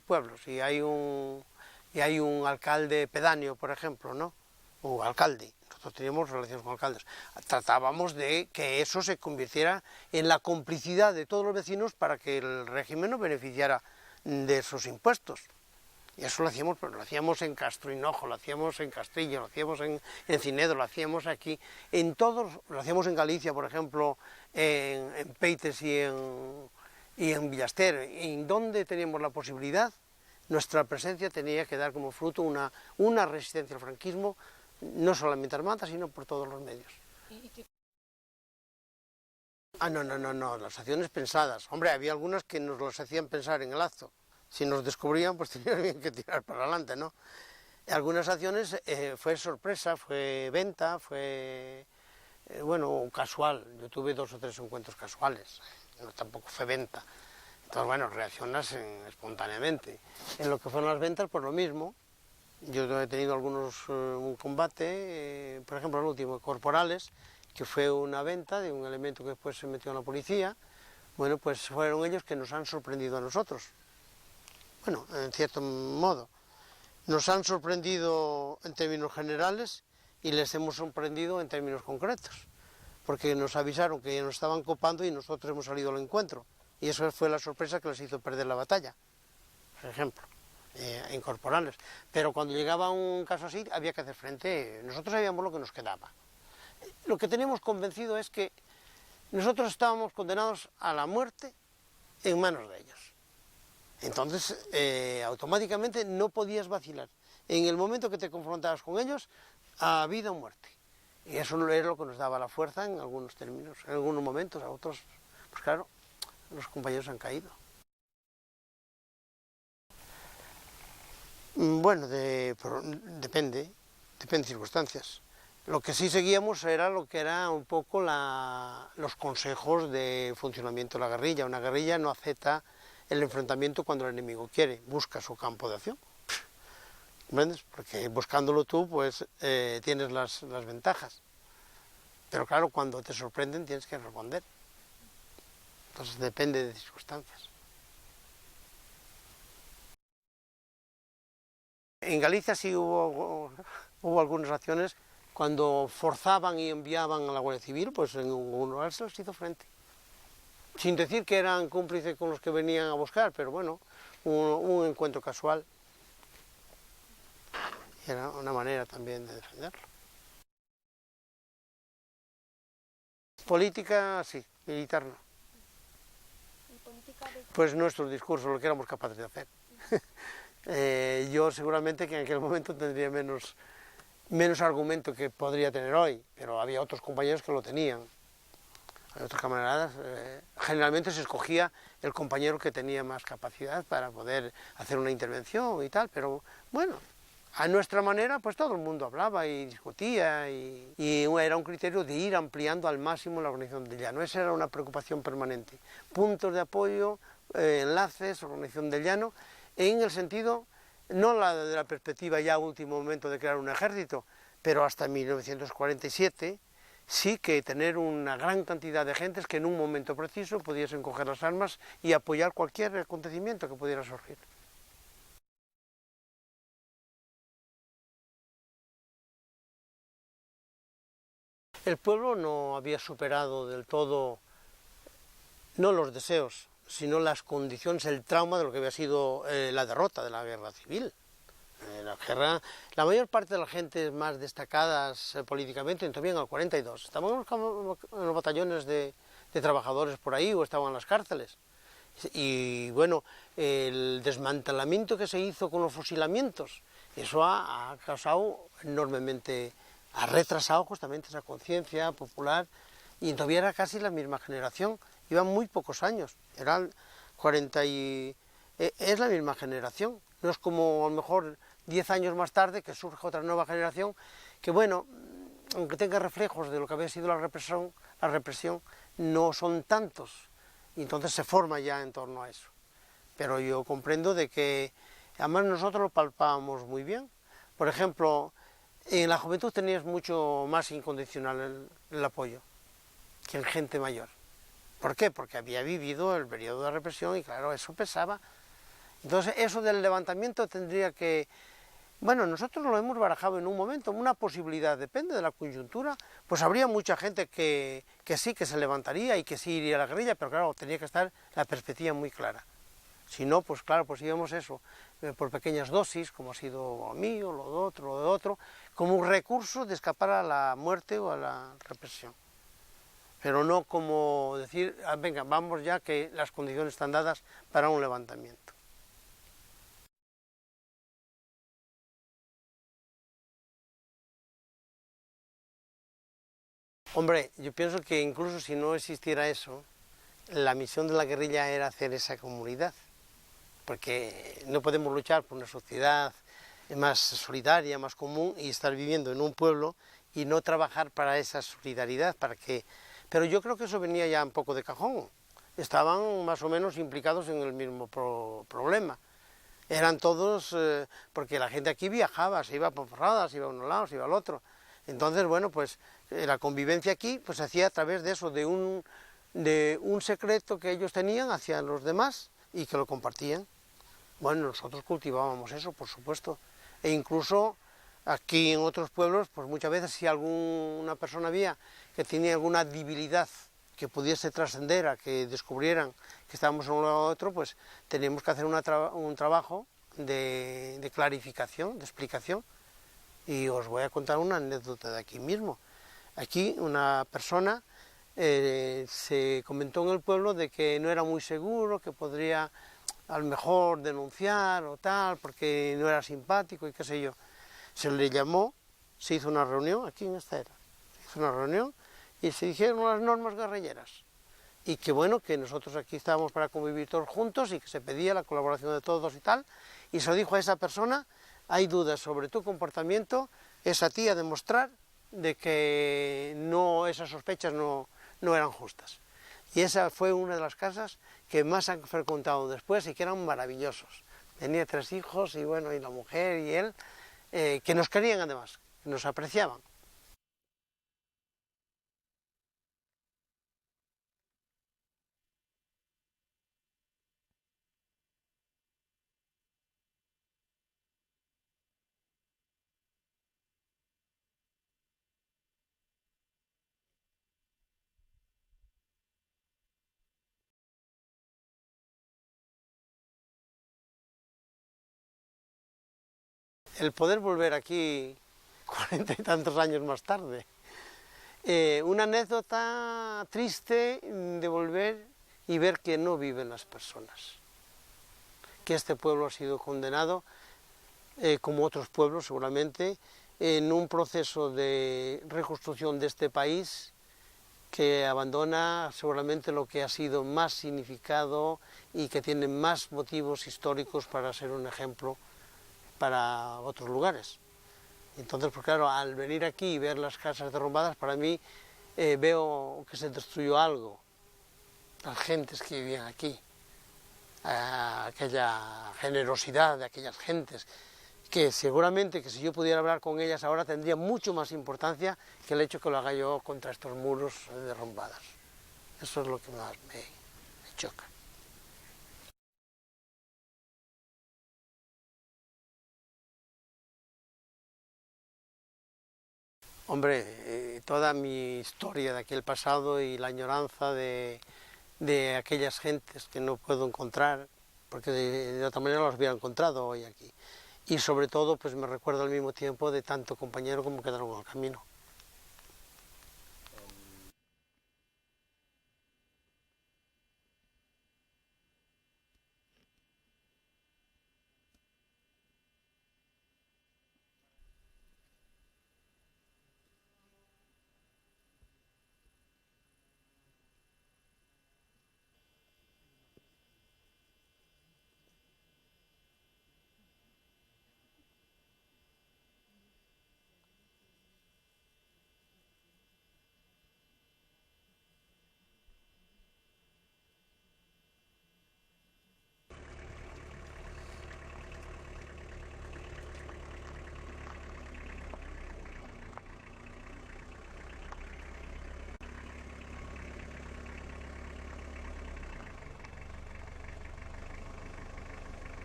pueblos y hay un alcalde pedáneo, por ejemplo, ¿no? O alcalde, nosotros teníamos relaciones con alcaldes. Tratábamos de que eso se convirtiera en la complicidad de todos los vecinos para que el régimen no beneficiara de esos impuestos. Y eso lo hacíamos, pero lo hacíamos en Castro Hinojo, lo hacíamos en Castrillo, lo hacíamos en Cinedo, lo hacíamos aquí, en todos, lo hacíamos en Galicia, por ejemplo, en Peites y en Villaster, en donde teníamos la posibilidad, nuestra presencia tenía que dar como fruto una resistencia al franquismo, no solamente armada, sino por todos los medios. No, las acciones pensadas. Hombre, había algunas que nos las hacían pensar en el acto. Si nos descubrían, pues tenían que tirar para adelante, ¿no? Algunas acciones fue sorpresa, fue venta, fue, bueno, casual. Yo tuve 2 o 3 encuentros casuales, tampoco fue venta. Entonces, bueno, reaccionas espontáneamente. En lo que fueron las ventas, pues lo mismo. Yo he tenido un combate, por ejemplo, el último, Corporales, que fue una venta de un elemento que después se metió en la policía. Bueno, pues fueron ellos que nos han sorprendido a nosotros. Bueno, en cierto modo. Nos han sorprendido en términos generales y les hemos sorprendido en términos concretos. Porque nos avisaron que ya nos estaban copando y nosotros hemos salido al encuentro. Y eso fue la sorpresa que les hizo perder la batalla, por ejemplo, en Corporales. Pero cuando llegaba un caso así había que hacer frente, nosotros sabíamos lo que nos quedaba. Lo que teníamos convencido es que nosotros estábamos condenados a la muerte en manos de ellos. Entonces, automáticamente no podías vacilar. En el momento que te confrontabas con ellos, a vida o muerte. Y eso era lo que nos daba la fuerza en algunos términos, en algunos momentos, a otros, pues claro, los compañeros han caído. Bueno, depende de circunstancias. Lo que sí seguíamos era lo que era un poco los consejos de funcionamiento de la guerrilla. Una guerrilla no acepta el enfrentamiento cuando el enemigo quiere, busca su campo de acción. ¿Comprendes? Porque buscándolo tú, pues tienes las ventajas. Pero claro, cuando te sorprenden tienes que responder. Entonces depende de circunstancias. En Galicia sí hubo algunas acciones cuando forzaban y enviaban a la Guardia Civil, pues en un lugar se les hizo frente. Sin decir que eran cómplices con los que venían a buscar, pero bueno, un encuentro casual. Era una manera también de defenderlo. Política sí, militar no. Pues nuestro discurso, lo que éramos capaces de hacer. Yo seguramente que en aquel momento tendría menos argumento que podría tener hoy, pero había otros compañeros que lo tenían. Había otros camaradas. Generalmente se escogía el compañero que tenía más capacidad para poder hacer una intervención y tal, pero bueno, a nuestra manera pues todo el mundo hablaba y discutía y era un criterio de ir ampliando al máximo la organización del llano. Esa era una preocupación permanente. Puntos de apoyo, enlaces, organización del llano, en el sentido, no de la perspectiva ya último momento de crear un ejército, pero hasta 1947 sí que tener una gran cantidad de gentes que en un momento preciso pudiesen coger las armas y apoyar cualquier acontecimiento que pudiera surgir. El pueblo no había superado del todo, no los deseos, sino las condiciones, el trauma de lo que había sido la derrota de la guerra civil. la guerra, la mayor parte de las gentes más destacadas políticamente entró bien al 42. Estaban en los batallones de trabajadores por ahí o estaban en las cárceles. Y bueno, el desmantelamiento que se hizo con los fusilamientos, eso ha causado enormemente, ha retrasado justamente esa conciencia popular, y todavía era casi la misma generación, iban muy pocos años, eran 40 y... es la misma generación, no es como a lo mejor 10 años más tarde que surge otra nueva generación que, bueno, aunque tenga reflejos de lo que había sido la represión no son tantos, y entonces se forma ya en torno a eso. Pero yo comprendo de que, además nosotros lo palpábamos muy bien. Por ejemplo, en la juventud tenías mucho más incondicional el apoyo que en gente mayor. ¿Por qué? Porque había vivido el periodo de represión y claro, eso pesaba. Entonces eso del levantamiento tendría que... Bueno, nosotros lo hemos barajado en un momento, una posibilidad, depende de la coyuntura, pues habría mucha gente que sí, que se levantaría y que sí iría a la guerrilla, pero claro, tenía que estar la perspectiva muy clara. Si no, pues claro, pues íbamos eso, por pequeñas dosis, como ha sido a mí, o lo de otro, como un recurso de escapar a la muerte o a la represión. Pero no como decir, venga, vamos ya que las condiciones están dadas para un levantamiento. Hombre, yo pienso que incluso si no existiera eso, la misión de la guerrilla era hacer esa comunidad, porque no podemos luchar por una sociedad más solidaria, más común, y estar viviendo en un pueblo y no trabajar para esa solidaridad, para que... Pero yo creo que eso venía ya un poco de cajón, estaban más o menos implicados en el mismo problema. Eran todos, porque la gente aquí viajaba, se iba a Ponferrada, se iba a un lado, se iba al otro. Entonces, bueno, pues la convivencia aquí pues se hacía a través de eso, de un secreto que ellos tenían hacia los demás y que lo compartían. Bueno, nosotros cultivábamos eso, por supuesto, e incluso aquí en otros pueblos, pues muchas veces si alguna persona había que tenía alguna debilidad que pudiese trascender a que descubrieran que estábamos en un lado u otro, pues teníamos que hacer un trabajo de clarificación, de explicación. Y os voy a contar una anécdota de aquí mismo. Aquí una persona se comentó en el pueblo de que no era muy seguro, que podría a lo mejor denunciar o tal, porque no era simpático y qué sé yo. Se le llamó, se hizo una reunión, aquí en esta era, se hizo una reunión y se dijeron las normas guerrilleras. Y que bueno, que nosotros aquí estábamos para convivir todos juntos y que se pedía la colaboración de todos y tal. Y se lo dijo a esa persona: hay dudas sobre tu comportamiento, es a ti a demostrar de que no, esas sospechas no eran justas. Y esa fue una de las casas que más han frecuentado después y que eran maravillosos. Tenía 3 hijos y bueno, y la mujer y él, que nos querían además, que nos apreciaban. El poder volver aquí 40 y tantos años más tarde. Una anécdota triste de volver y ver que no viven las personas. Que este pueblo ha sido condenado, como otros pueblos seguramente, en un proceso de reconstrucción de este país que abandona seguramente lo que ha sido más significado y que tiene más motivos históricos para ser un ejemplo para otros lugares. Entonces, pues claro, al venir aquí y ver las casas derrumbadas, para mí veo que se destruyó algo, las gentes que vivían aquí, aquella generosidad de aquellas gentes, que seguramente que si yo pudiera hablar con ellas ahora tendría mucho más importancia que el hecho que lo haga yo contra estos muros derrumbados. Eso es lo que más me choca. Hombre, toda mi historia de aquel pasado y la añoranza de aquellas gentes que no puedo encontrar, porque de otra manera las hubiera encontrado hoy aquí. y sobre todo pues me recuerdo al mismo tiempo de tanto compañero como quedaron en el camino.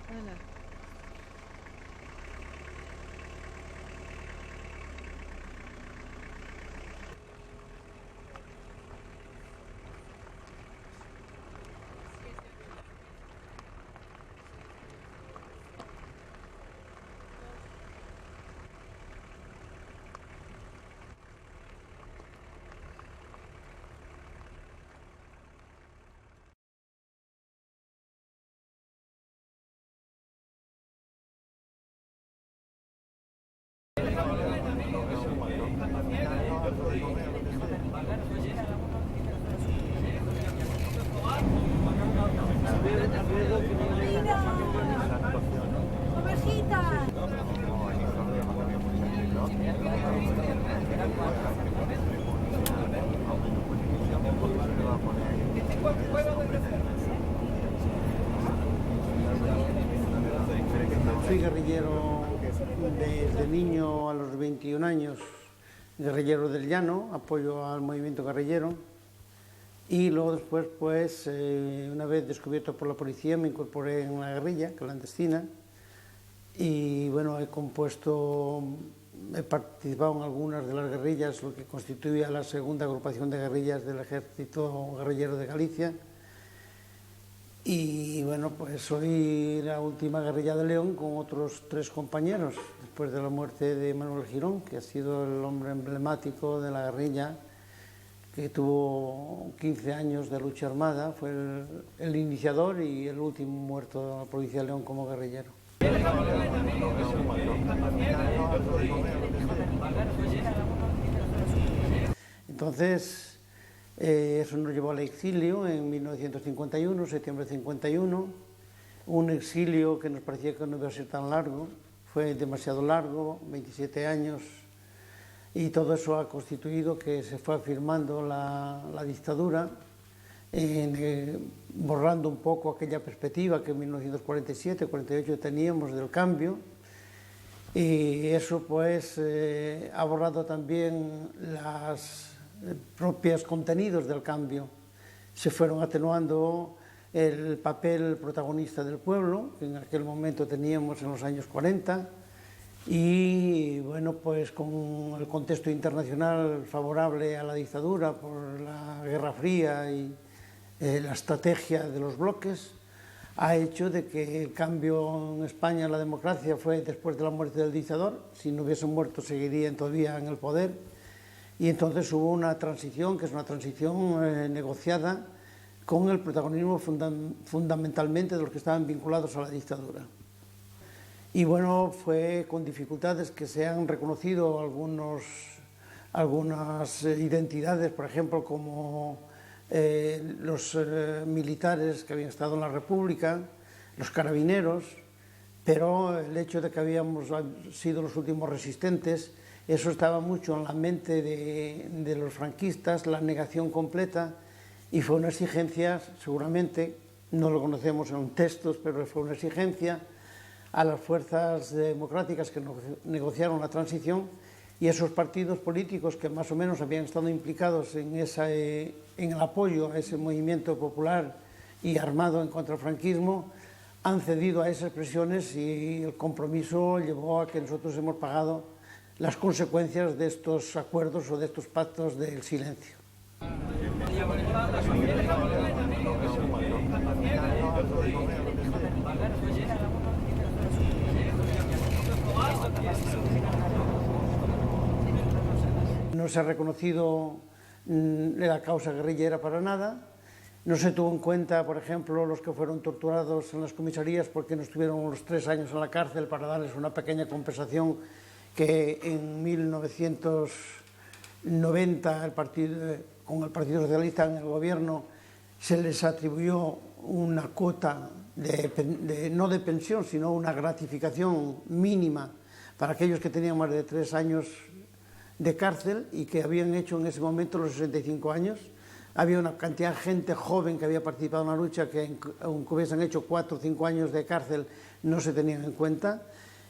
Voilà. Fui guerrillero desde niño a los 21 años, guerrillero del llano, apoyo al movimiento guerrillero, y luego después, pues, una vez descubierto por la policía, me incorporé en la guerrilla clandestina, y bueno, he participado en algunas de las guerrillas, lo que constituía la segunda agrupación de guerrillas del Ejército Guerrillero de Galicia. Y bueno, pues soy la última guerrilla de León con otros 3 compañeros, después de la muerte de Manuel Girón, que ha sido el hombre emblemático de la guerrilla, que tuvo 15 años de lucha armada, fue el iniciador y el último muerto de la provincia de León como guerrillero. Entonces, eso nos llevó al exilio en 1951, septiembre de 51, un exilio que nos parecía que no iba a ser tan largo, fue demasiado largo, 27 años, y todo eso ha constituido que se fue afirmando la dictadura, borrando un poco aquella perspectiva que en 1947-48 teníamos del cambio, y eso pues ha borrado también las propios contenidos del cambio. Se fueron atenuando el papel protagonista del pueblo, que en aquel momento teníamos en los años 40, y bueno, pues con el contexto internacional favorable a la dictadura por la Guerra Fría y la estrategia de los bloques, ha hecho de que el cambio en España, la democracia, fue después de la muerte del dictador. Si no hubiesen muerto seguirían todavía en el poder, y entonces hubo una transición, que es una transición negociada, con el protagonismo fundamentalmente de los que estaban vinculados a la dictadura. Y bueno, fue con dificultades que se han reconocido algunas identidades, por ejemplo, como los militares que habían estado en la República, los carabineros, pero el hecho de que habíamos sido los últimos resistentes, eso estaba mucho en la mente de los franquistas, la negación completa, y fue una exigencia, seguramente, no lo conocemos en textos, pero fue una exigencia a las fuerzas democráticas que negociaron la transición, y esos partidos políticos que más o menos habían estado implicados en el apoyo a ese movimiento popular y armado en contra del franquismo, han cedido a esas presiones, y el compromiso llevó a que nosotros hemos pagado las consecuencias de estos acuerdos o de estos pactos del silencio. no se ha reconocido la causa guerrillera para nada. No se tuvo en cuenta, por ejemplo, los que fueron torturados en las comisarías porque no estuvieron los 3 años en la cárcel, para darles una pequeña compensación que en 1990 con el Partido Socialista en el gobierno se les atribuyó una cuota no de pensión, sino una gratificación mínima para aquellos que tenían más de 3 años de cárcel y que habían hecho en ese momento los 65 años. Había una cantidad de gente joven que había participado en la lucha que, aunque hubiesen hecho 4 o 5 años de cárcel, no se tenían en cuenta.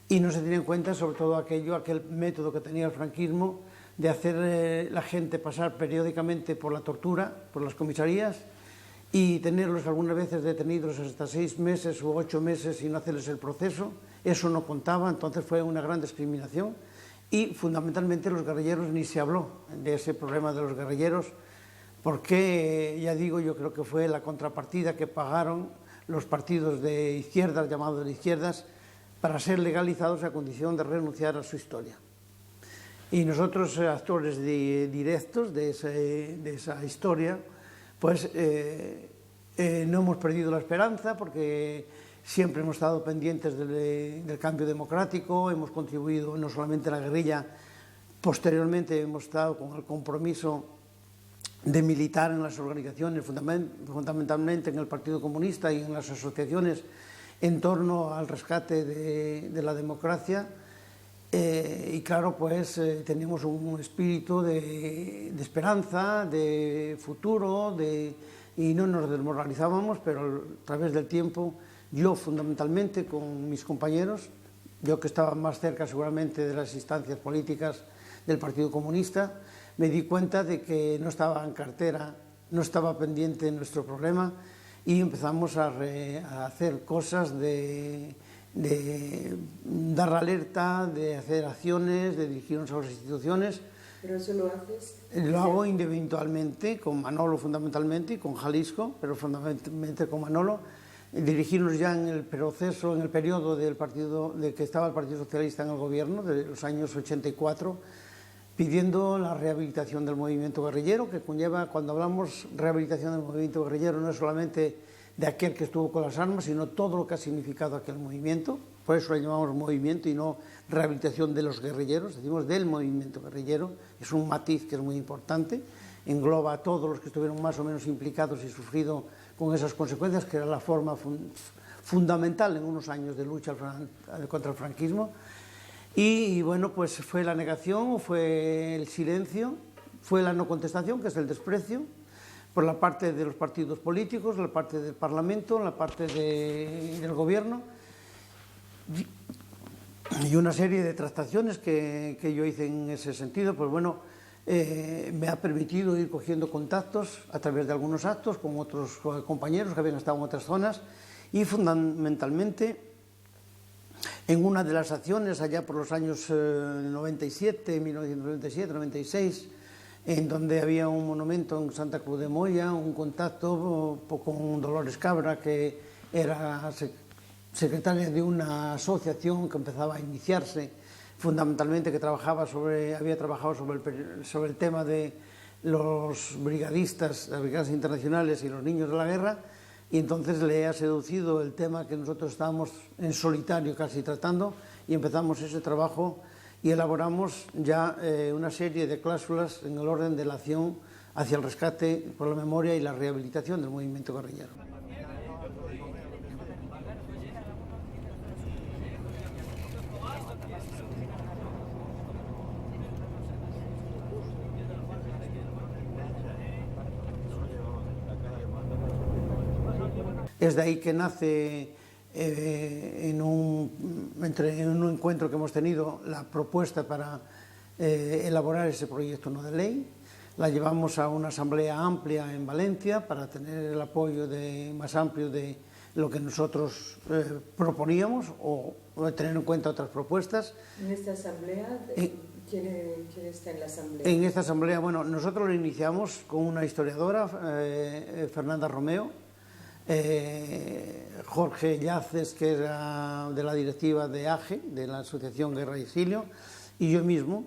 Y no se tenía en cuenta sobre todo aquel método que tenía el franquismo de hacer la gente pasar periódicamente por la tortura, por las comisarías, y tenerlos algunas veces detenidos hasta 6 meses u 8 meses y no hacerles el proceso. Eso no contaba, entonces fue una gran discriminación. Y fundamentalmente los guerrilleros, ni se habló de ese problema de los guerrilleros, porque, ya digo, yo creo que fue la contrapartida que pagaron los partidos de izquierdas, llamados de izquierdas, para ser legalizados a condición de renunciar a su historia. Y nosotros, actores directos de esa historia, pues no hemos perdido la esperanza, porque siempre hemos estado pendientes del cambio democrático, hemos contribuido no solamente a la guerrilla, posteriormente hemos estado con el compromiso de militar en las organizaciones, fundamentalmente en el Partido Comunista y en las asociaciones en torno al rescate de la democracia. Y claro, pues teníamos un espíritu de esperanza, de futuro, y no nos desmoralizábamos, pero a través del tiempo, yo fundamentalmente con mis compañeros, yo que estaba más cerca seguramente de las instancias políticas del Partido Comunista, me di cuenta de que no estaba en cartera, no estaba pendiente nuestro problema, y empezamos a hacer cosas de dar alerta, de hacer acciones, de dirigirnos a las instituciones. ¿Pero eso lo haces? Lo hago individualmente, con Manolo fundamentalmente, y con Jalisco, pero fundamentalmente con Manolo. Dirigirnos ya en el proceso, en el periodo de que estaba el Partido Socialista en el gobierno, de los años 84, pidiendo la rehabilitación del movimiento guerrillero, que conlleva, cuando hablamos rehabilitación del movimiento guerrillero, no es solamente de aquel que estuvo con las armas, sino todo lo que ha significado aquel movimiento. Por eso lo llamamos movimiento y no rehabilitación de los guerrilleros, decimos del movimiento guerrillero. Es un matiz que es muy importante, engloba a todos los que estuvieron más o menos implicados y sufrido con esas consecuencias, que era la forma fundamental en unos años de lucha contra el franquismo. Y bueno, pues fue la negación, fue el silencio, fue la no contestación, que es el desprecio, por la parte de los partidos políticos, la parte del Parlamento, la parte del gobierno, y una serie de tractaciones que yo hice en ese sentido. Pues bueno, me ha permitido ir cogiendo contactos a través de algunos actos con otros compañeros que habían estado en otras zonas, y fundamentalmente en una de las acciones allá por los años 97, 1997, 96, en donde había un monumento en Santa Cruz de Moya, un contacto con Dolores Cabra, que era secretaria de una asociación que empezaba a iniciarse, fundamentalmente que había trabajado sobre el tema de los brigadistas, las brigadas internacionales y los niños de la guerra, y entonces le ha seducido el tema que nosotros estábamos en solitario casi tratando, y empezamos ese trabajo y elaboramos ya una serie de cláusulas en el orden de la acción hacia el rescate por la memoria y la rehabilitación del movimiento guerrillero. Es de ahí que nace, en un encuentro que hemos tenido, la propuesta para elaborar ese proyecto no de ley. La llevamos a una asamblea amplia en Valencia para tener el apoyo más amplio de lo que nosotros proponíamos, o tener en cuenta otras propuestas. ¿En esta asamblea? ¿Quién está en la asamblea? En esta asamblea, bueno, nosotros lo iniciamos con una historiadora, Fernanda Romeo, Jorge Yaces, que era de la directiva de AGE, de la Asociación Guerra y Exilio, y yo mismo.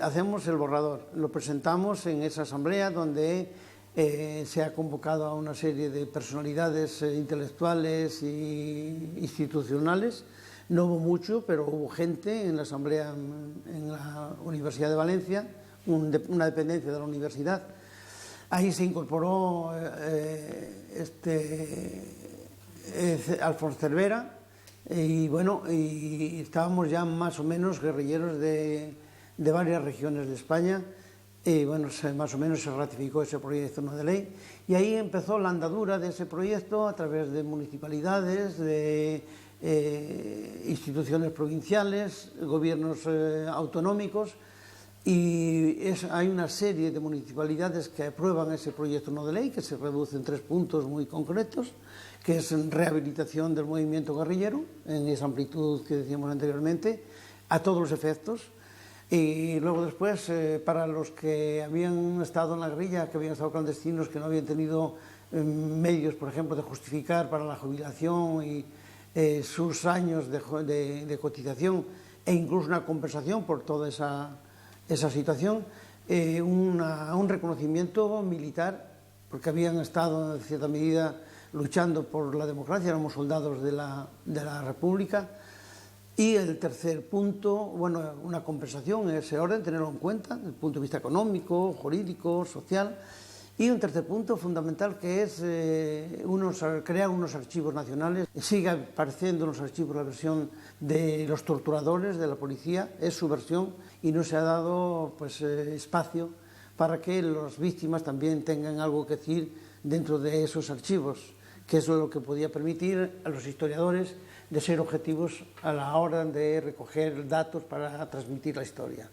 hacemos el borrador, lo presentamos en esa asamblea donde se ha convocado a una serie de personalidades intelectuales e institucionales. No hubo mucho, pero hubo gente en la asamblea en la Universidad de Valencia, una dependencia de la universidad. Ahí se incorporó Alfonso Cervera y bueno, y estábamos ya más o menos guerrilleros de varias regiones de España. Y bueno, más o menos se ratificó ese proyecto no de ley y ahí empezó la andadura de ese proyecto a través de municipalidades, de instituciones provinciales, gobiernos autonómicos, y hay una serie de municipalidades que aprueban ese proyecto no de ley, que se reduce en 3 puntos muy concretos, que es rehabilitación del movimiento guerrillero, en esa amplitud que decíamos anteriormente, a todos los efectos. Y luego después, para los que habían estado en la guerrilla, que habían estado clandestinos, que no habían tenido medios, por ejemplo, de justificar para la jubilación y sus años de cotización e incluso una compensación por toda esa situación, un reconocimiento militar, porque habían estado en cierta medida luchando por la democracia, éramos soldados de la República. Y el tercer punto, bueno, una compensación en ese orden, tenerlo en cuenta, desde el punto de vista económico, jurídico, social. Y un tercer punto fundamental, que es crear unos archivos nacionales. Sigue apareciendo en los archivos la versión de los torturadores, de la policía, es su versión, y no se ha dado espacio para que las víctimas también tengan algo que decir dentro de esos archivos, que es lo que podía permitir a los historiadores de ser objetivos a la hora de recoger datos para transmitir la historia.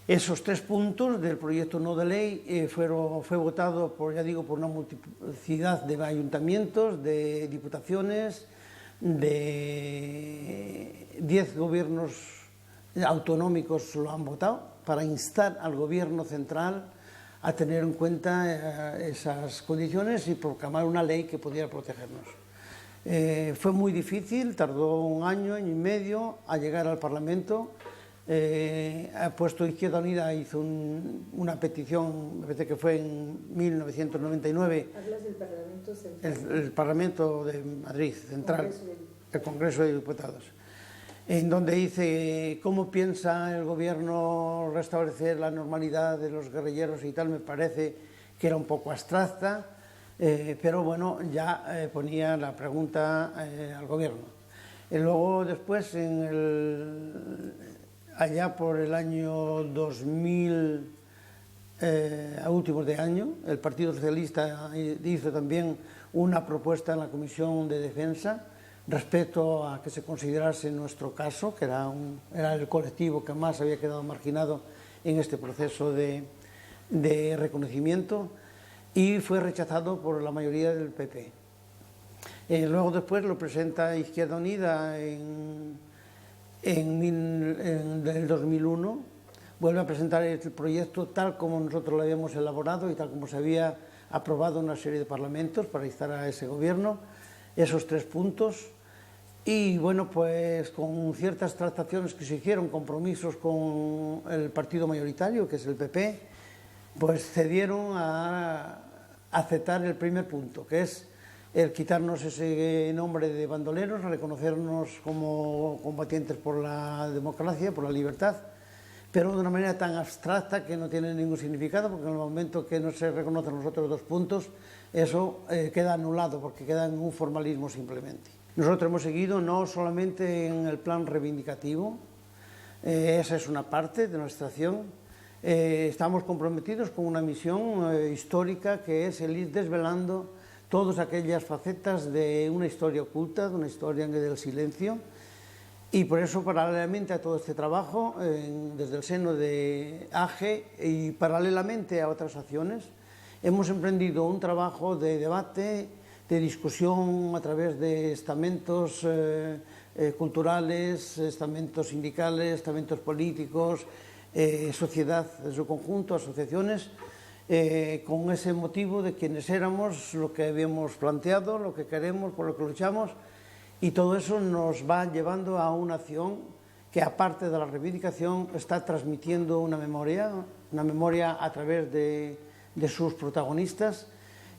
Esos 3 puntos del proyecto no de ley fue votado por una multiplicidad de ayuntamientos, de diputaciones, de 10 gobiernos autonómicos lo han votado para instar al gobierno central a tener en cuenta esas condiciones y proclamar una ley que pudiera protegernos. Fue muy difícil, tardó un año y medio a llegar al Parlamento. Ha puesto Izquierda Unida, hizo una petición, me parece que fue en 1999. Hablas del Parlamento Central. El Parlamento de Madrid, Central, el Congreso de Diputados, en donde dice cómo piensa el gobierno restablecer la normalidad de los guerrilleros y tal. Me parece que era un poco abstracta, pero bueno, ya ponía la pregunta al gobierno. Y luego después, allá por el año 2000, a últimos de año, el Partido Socialista hizo también una propuesta en la Comisión de Defensa respecto a que se considerase nuestro caso, que era el colectivo que más había quedado marginado en este proceso de reconocimiento, y fue rechazado por la mayoría del PP. Luego después lo presenta Izquierda Unida en el 2001, vuelve a presentar el proyecto tal como nosotros lo habíamos elaborado y tal como se había aprobado en una serie de parlamentos para instar a ese gobierno, esos 3 puntos. Y bueno, pues con ciertas trataciones que se hicieron, compromisos con el partido mayoritario, que es el PP, pues cedieron a aceptar el primer punto, que es el quitarnos ese nombre de bandoleros, reconocernos como combatientes por la democracia, por la libertad, pero de una manera tan abstracta que no tiene ningún significado, porque en el momento que no se reconocen los otros 2 puntos, eso queda anulado, porque queda en un formalismo simplemente. Nosotros hemos seguido no solamente en el plan reivindicativo, esa es una parte de nuestra acción. Estamos comprometidos con una misión histórica, que es el ir desvelando todas aquellas facetas de una historia oculta, de una historia del silencio, y por eso, paralelamente a todo este trabajo, desde el seno de AGE y paralelamente a otras acciones, hemos emprendido un trabajo de debate, de discusión a través de estamentos culturales, estamentos sindicales, estamentos políticos, sociedad en su conjunto, asociaciones, con ese motivo de quienes éramos, lo que habíamos planteado, lo que queremos, por lo que luchamos, y todo eso nos va llevando a una acción que, aparte de la reivindicación, está transmitiendo una memoria a través de sus protagonistas,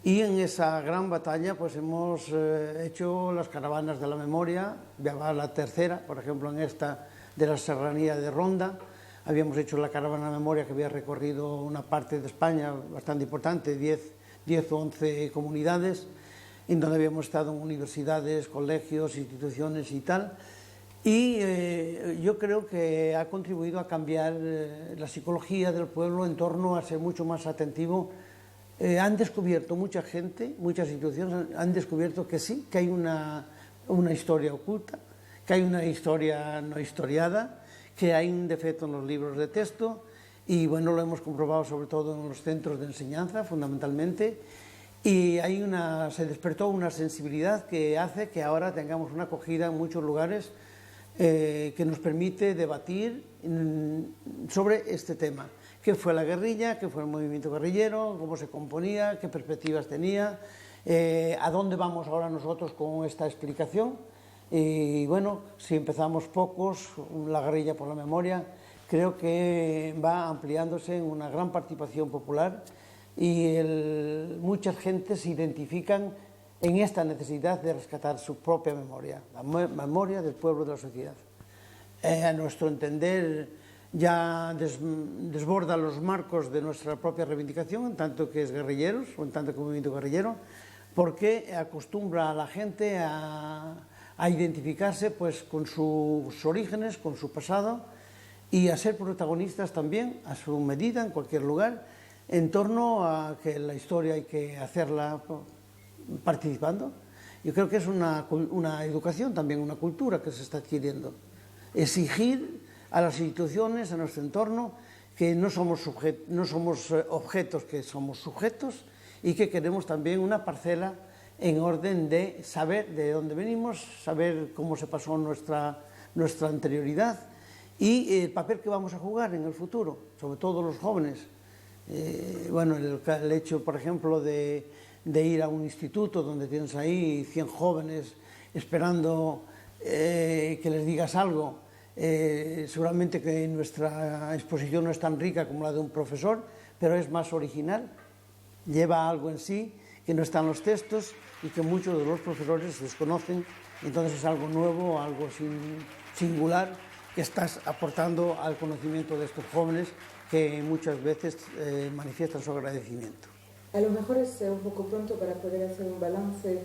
y en esa gran batalla pues hemos hecho las caravanas de la memoria, ya va la tercera, por ejemplo en esta de la Serranía de Ronda. Habíamos hecho la caravana de memoria que había recorrido una parte de España bastante importante, 10 o 11 comunidades, en donde habíamos estado en universidades, colegios, instituciones y tal. Y yo creo que ha contribuido a cambiar la psicología del pueblo en torno a ser mucho más atentivo. Han descubierto mucha gente, muchas instituciones han descubierto que sí, que hay una historia oculta, que hay una historia no historiada, que hay un defecto en los libros de texto, y bueno, lo hemos comprobado sobre todo en los centros de enseñanza, fundamentalmente, y se despertó una sensibilidad que hace que ahora tengamos una acogida en muchos lugares que nos permite debatir sobre este tema. ¿Qué fue la guerrilla? ¿Qué fue el movimiento guerrillero? ¿Cómo se componía? ¿Qué perspectivas tenía? ¿A dónde vamos ahora nosotros con esta explicación? Y bueno, si empezamos pocos, la guerrilla por la memoria, creo que va ampliándose en una gran participación popular, y muchas gentes se identifican en esta necesidad de rescatar su propia memoria, la memoria del pueblo, de la sociedad. A nuestro entender, ya desborda los marcos de nuestra propia reivindicación, en tanto que es guerrilleros, o en tanto que movimiento guerrillero, porque acostumbra a la gente a identificarse pues con sus orígenes, con su pasado, y a ser protagonistas también, a su medida, en cualquier lugar, en torno a que la historia hay que hacerla participando. Yo creo que es una educación también, una cultura que se está adquiriendo. Exigir a las instituciones, a nuestro entorno, que no somos objetos, que somos sujetos, y que queremos también una parcela en orden de saber de dónde venimos, saber cómo se pasó nuestra anterioridad, y el papel que vamos a jugar en el futuro, sobre todo los jóvenes. Bueno, el hecho, por ejemplo, de ir a un instituto donde tienes ahí 100 jóvenes esperando que les digas algo, seguramente que nuestra exposición no es tan rica como la de un profesor, pero es más original, lleva algo en sí que no está en los textos y que muchos de los profesores desconocen. Entonces es algo nuevo, algo singular que estás aportando al conocimiento de estos jóvenes, que muchas veces manifiestan su agradecimiento. A lo mejor es un poco pronto para poder hacer un balance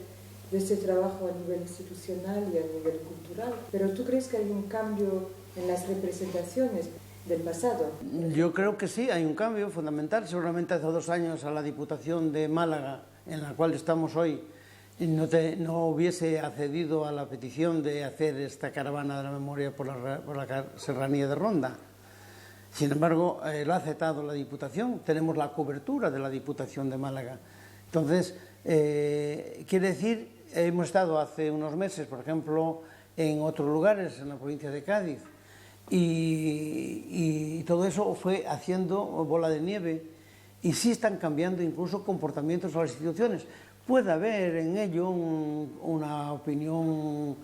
de este trabajo a nivel institucional y a nivel cultural, pero ¿tú crees que hay un cambio en las representaciones del pasado? Yo creo que sí, hay un cambio fundamental. Seguramente hace 2 años a la Diputación de Málaga, en la cual estamos hoy, no hubiese accedido a la petición de hacer esta caravana de la memoria por la Serranía de Ronda. Sin embargo, lo ha aceptado la Diputación, tenemos la cobertura de la Diputación de Málaga. Entonces, quiere decir, hemos estado hace unos meses, por ejemplo, en otros lugares, en la provincia de Cádiz, y todo eso fue haciendo bola de nieve, y sí están cambiando incluso comportamientos de las instituciones. Puede haber en ello una opinión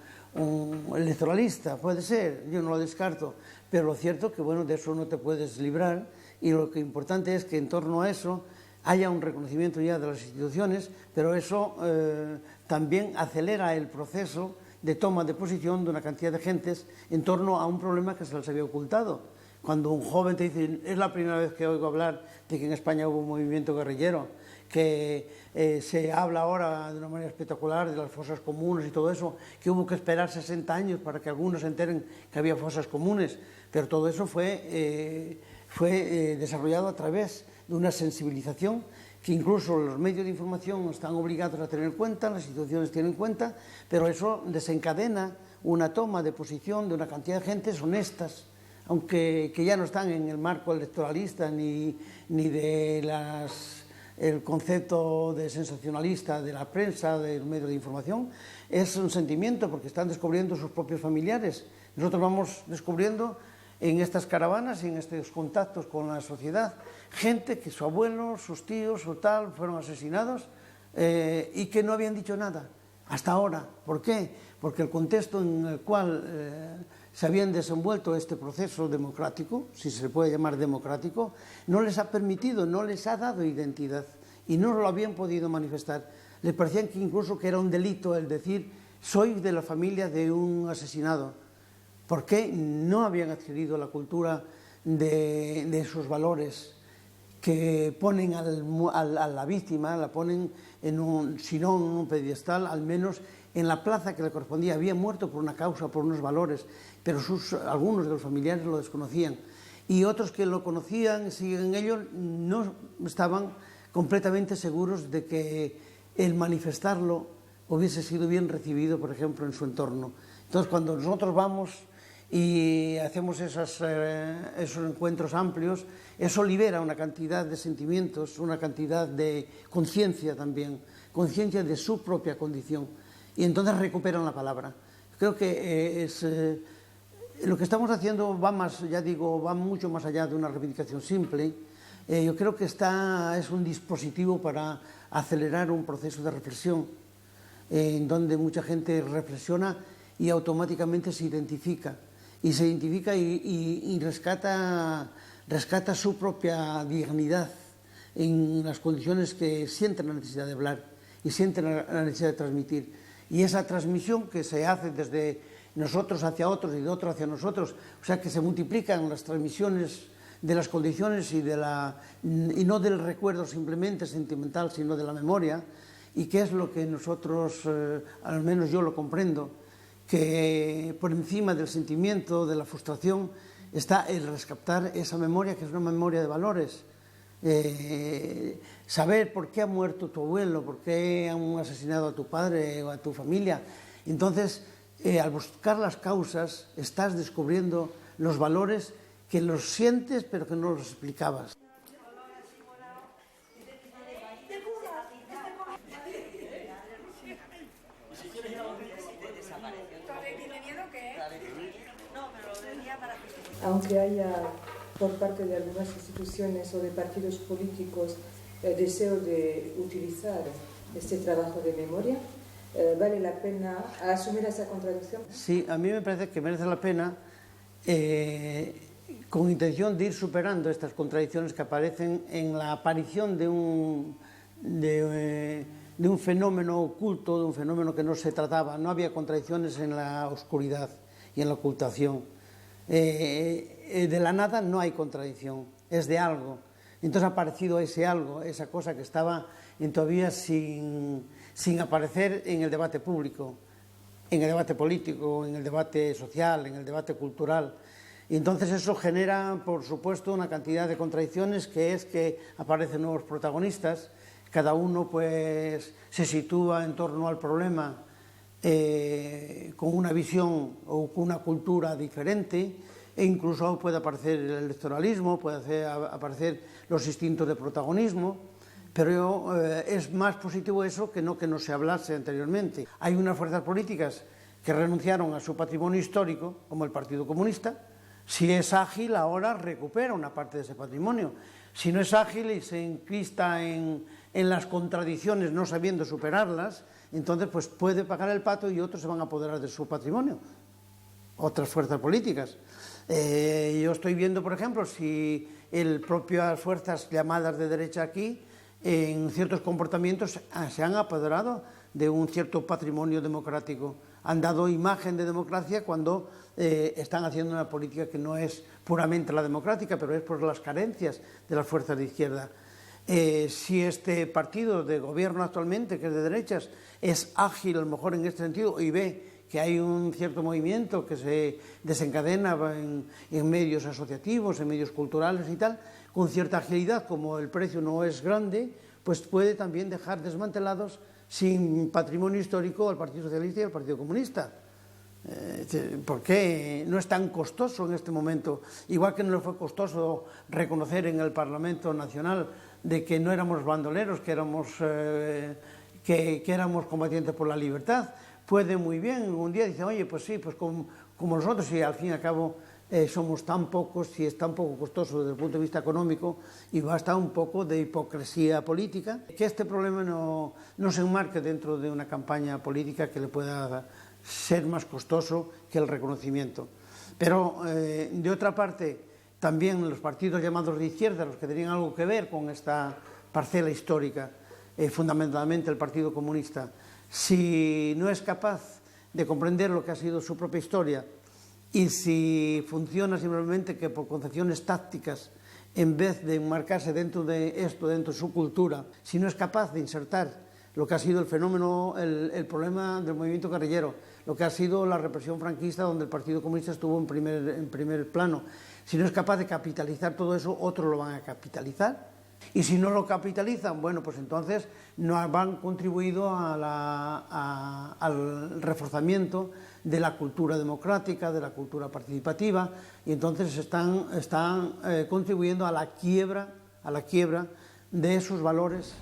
electoralista, puede ser, yo no lo descarto, pero lo cierto es que bueno, de eso no te puedes librar, y lo que importante es que en torno a eso haya un reconocimiento ya de las instituciones, pero eso también acelera el proceso de toma de posición de una cantidad de gentes en torno a un problema que se les había ocultado. Cuando un joven te dice, es la primera vez que oigo hablar de que en España hubo un movimiento guerrillero, que se habla ahora de una manera espectacular de las fosas comunes y todo eso, que hubo que esperar 60 años para que algunos se enteren que había fosas comunes, pero todo eso fue desarrollado a través de una sensibilización que incluso los medios de información están obligados a tener en cuenta, las instituciones tienen en cuenta, pero eso desencadena una toma de posición de una cantidad de gentes honestas, aunque que ya no están en el marco electoralista ni de el concepto de sensacionalista de la prensa, del medio de información. Es un sentimiento porque están descubriendo sus propios familiares. Nosotros vamos descubriendo en estas caravanas y en estos contactos con la sociedad, gente que su abuelo, sus tíos o tal fueron asesinados y que no habían dicho nada hasta ahora. ¿Por qué? Porque el contexto en el cual se habían desenvuelto este proceso democrático, si se puede llamar democrático, no les ha permitido, no les ha dado identidad y no lo habían podido manifestar. Les parecía que incluso que era un delito el decir soy de la familia de un asesinado, porque no habían adquirido la cultura de esos valores que ponen a la víctima, la ponen si no en un pedestal, al menos en la plaza que le correspondía. Había muerto por una causa, por unos valores, pero algunos de los familiares lo desconocían. Y otros que lo conocían, siguen en ello, no estaban completamente seguros de que el manifestarlo hubiese sido bien recibido, por ejemplo, en su entorno. Entonces, cuando nosotros vamos y hacemos esos encuentros amplios, eso libera una cantidad de sentimientos, una cantidad de conciencia también, conciencia de su propia condición, y entonces recuperan la palabra. Creo que lo que estamos haciendo va más, ya digo, va mucho más allá de una reivindicación simple. Yo creo que es un dispositivo para acelerar un proceso de reflexión, en donde mucha gente reflexiona y automáticamente se identifica. Y se identifica y rescata su propia dignidad en las condiciones que sienten la necesidad de hablar y sienten la necesidad de transmitir. Y esa transmisión que se hace desde nosotros hacia otros y de otros hacia nosotros, o sea que se multiplican las transmisiones de las condiciones y no del recuerdo simplemente sentimental, sino de la memoria, y que es lo que nosotros, al menos yo lo comprendo, que por encima del sentimiento, de la frustración, está el rescatar esa memoria, que es una memoria de valores. Saber por qué ha muerto tu abuelo, por qué han asesinado a tu padre o a tu familia. Entonces, al buscar las causas, estás descubriendo los valores que los sientes pero que no los explicabas. Aunque haya por parte de algunas instituciones o de partidos políticos deseo de utilizar este trabajo de memoria, ¿vale la pena asumir esa contradicción? Sí, a mí me parece que merece la pena, con intención de ir superando estas contradicciones que aparecen en la aparición de un fenómeno oculto, de un fenómeno que no se trataba. No había contradicciones en la oscuridad y en la ocultación. De la nada no hay contradicción, es de algo. Entonces ha aparecido ese algo, esa cosa que estaba todavía sin aparecer en el debate público, en el debate político, en el debate social, en el debate cultural. Y entonces eso genera, por supuesto, una cantidad de contradicciones, que es que aparecen nuevos protagonistas, cada uno pues se sitúa en torno al problema con una visión o con una cultura diferente, e incluso puede aparecer el electoralismo, puede aparecer los instintos de protagonismo, pero es más positivo eso que no se hablase anteriormente. Hay unas fuerzas políticas que renunciaron a su patrimonio histórico, como el Partido Comunista. Si es ágil, ahora recupera una parte de ese patrimonio. Si no es ágil y se enquista en las contradicciones, no sabiendo superarlas, entonces pues puede pagar el pato y otros se van a apoderar de su patrimonio, otras fuerzas políticas. Yo estoy viendo, por ejemplo, si propias fuerzas llamadas de derecha aquí, en ciertos comportamientos se han apoderado de un cierto patrimonio democrático, han dado imagen de democracia cuando están haciendo una política que no es puramente la democrática, pero es por las carencias de las fuerzas de izquierda. Si este partido de gobierno actualmente, que es de derechas, es ágil a lo mejor en este sentido y ve que hay un cierto movimiento que se desencadena en medios asociativos, en medios culturales y tal, con cierta agilidad, como el precio no es grande, pues puede también dejar desmantelados sin patrimonio histórico al Partido Socialista y al Partido Comunista. Porque no es tan costoso en este momento, igual que no le fue costoso reconocer en el Parlamento Nacional de que no éramos bandoleros, que éramos combatientes por la libertad. Puede muy bien, un día dice, oye, pues sí, pues como nosotros, y al fin y al cabo somos tan pocos y es tan poco costoso desde el punto de vista económico y basta un poco de hipocresía política, que este problema no se enmarque dentro de una campaña política que le pueda ser más costoso que el reconocimiento. Pero, de otra parte, también los partidos llamados de izquierda, los que tenían algo que ver con esta parcela histórica, fundamentalmente el Partido Comunista, si no es capaz de comprender lo que ha sido su propia historia y si funciona simplemente que por concepciones tácticas, en vez de enmarcarse dentro de esto, dentro de su cultura, si no es capaz de insertar lo que ha sido el fenómeno, el problema del movimiento guerrillero, lo que ha sido la represión franquista donde el Partido Comunista estuvo en primer plano, si no es capaz de capitalizar todo eso, otros lo van a capitalizar. Y si no lo capitalizan, bueno, pues entonces no han contribuido al reforzamiento de la cultura democrática, de la cultura participativa, y entonces están contribuyendo a la quiebra de esos valores,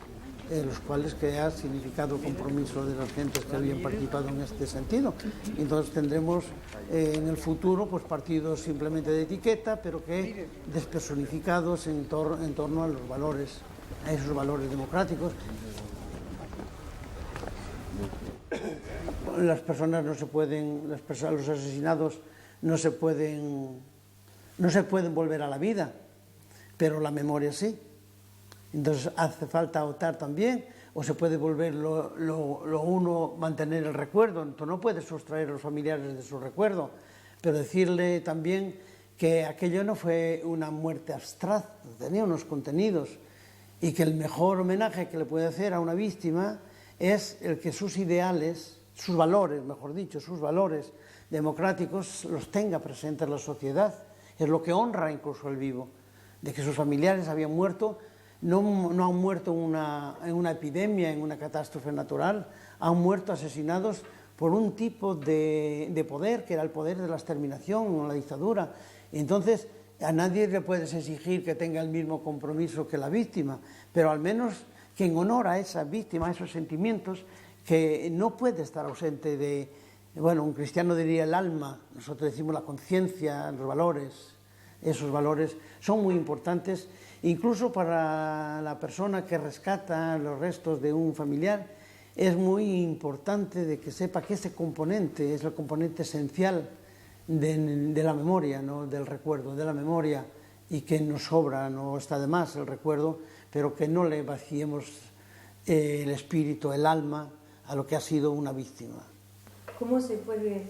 los cuales que ha significado compromiso de las gentes que habían participado en este sentido. Entonces tendremos en el futuro pues partidos simplemente de etiqueta, pero que despersonificados en torno a los valores, a esos valores democráticos. Las personas no se pueden, los asesinados no se pueden volver a la vida, pero la memoria sí. Entonces hace falta optar también, o se puede volver mantener el recuerdo, entonces no puede sustraer a los familiares de su recuerdo, pero decirle también que aquello no fue una muerte abstracta, tenía unos contenidos, y que el mejor homenaje que le puede hacer a una víctima es el que sus ideales, sus valores, mejor dicho, sus valores democráticos los tenga presentes en la sociedad. Es lo que honra incluso al vivo, de que sus familiares habían muerto. No han muerto en una epidemia, en una catástrofe natural, han muerto asesinados por un tipo de poder, que era el poder de la exterminación o la dictadura. Entonces, a nadie le puedes exigir que tenga el mismo compromiso que la víctima, pero al menos que en honor a esa víctima, a esos sentimientos, que no puede estar ausente de, bueno, un cristiano diría el alma, nosotros decimos la conciencia, los valores. Esos valores son muy importantes. Incluso para la persona que rescata los restos de un familiar, es muy importante de que sepa que ese componente es el componente esencial de la memoria, ¿no? Del recuerdo, de la memoria, y que nos sobra, no está de más el recuerdo, pero que no le vaciemos el espíritu, el alma, a lo que ha sido una víctima. ¿Cómo se puede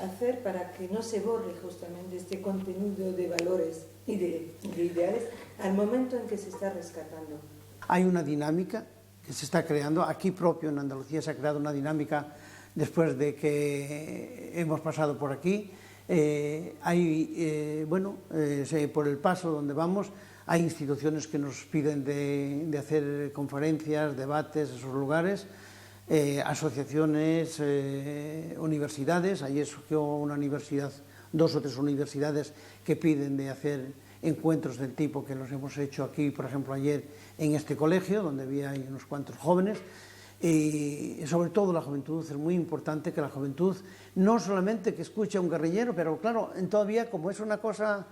hacer para que no se borre justamente este contenido de valores y de ideales al momento en que se está rescatando? Hay una dinámica que se está creando, aquí propio en Andalucía se ha creado una dinámica después de que hemos pasado por aquí. Por el paso donde vamos, hay instituciones que nos piden de hacer conferencias, debates, esos lugares, asociaciones, universidades. Ayer surgió una universidad, 2 o 3 universidades que piden de hacer encuentros del tipo que los hemos hecho aquí, por ejemplo, ayer en este colegio, donde había unos cuantos jóvenes. Y sobre todo la juventud, es muy importante que la juventud no solamente que escuche a un guerrillero, pero claro, todavía como es una cosa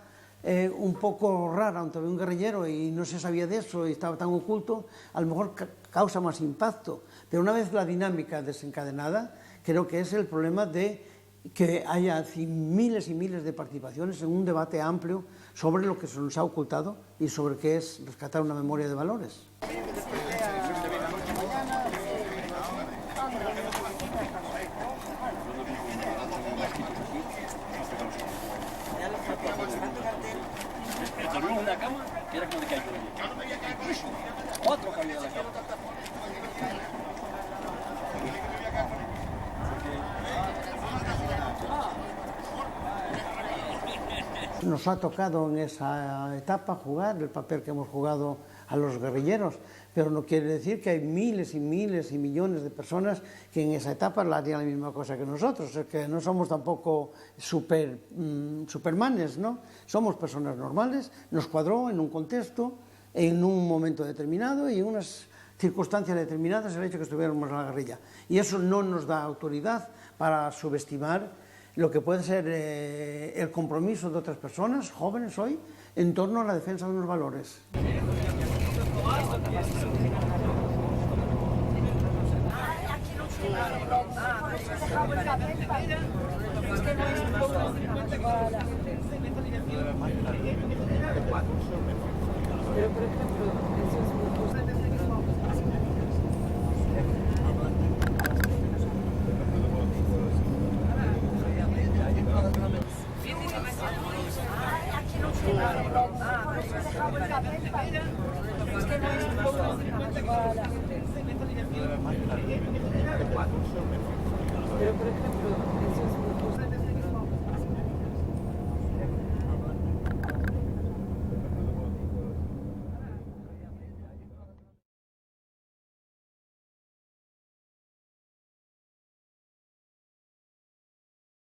un poco rara, aunque un guerrillero y no se sabía de eso y estaba tan oculto, a lo mejor causa más impacto. Pero una vez la dinámica desencadenada, creo que es el problema de que haya miles y miles de participaciones en un debate amplio sobre lo que se nos ha ocultado y sobre qué es rescatar una memoria de valores. Una cama que era como de calle. Otro cabía la cama. Nos ha tocado en esa etapa jugar el papel que hemos jugado a los guerrilleros, pero no quiere decir que hay miles y miles y millones de personas que en esa etapa harían la misma cosa que nosotros, es que no somos tampoco supermanes, ¿no? Somos personas normales, nos cuadró en un contexto, en un momento determinado y en unas circunstancias determinadas el hecho que estuviéramos en la guerrilla. Y eso no nos da autoridad para subestimar lo que puede ser el compromiso de otras personas, jóvenes hoy, en torno a la defensa de unos valores. Pero, por ejemplo, esos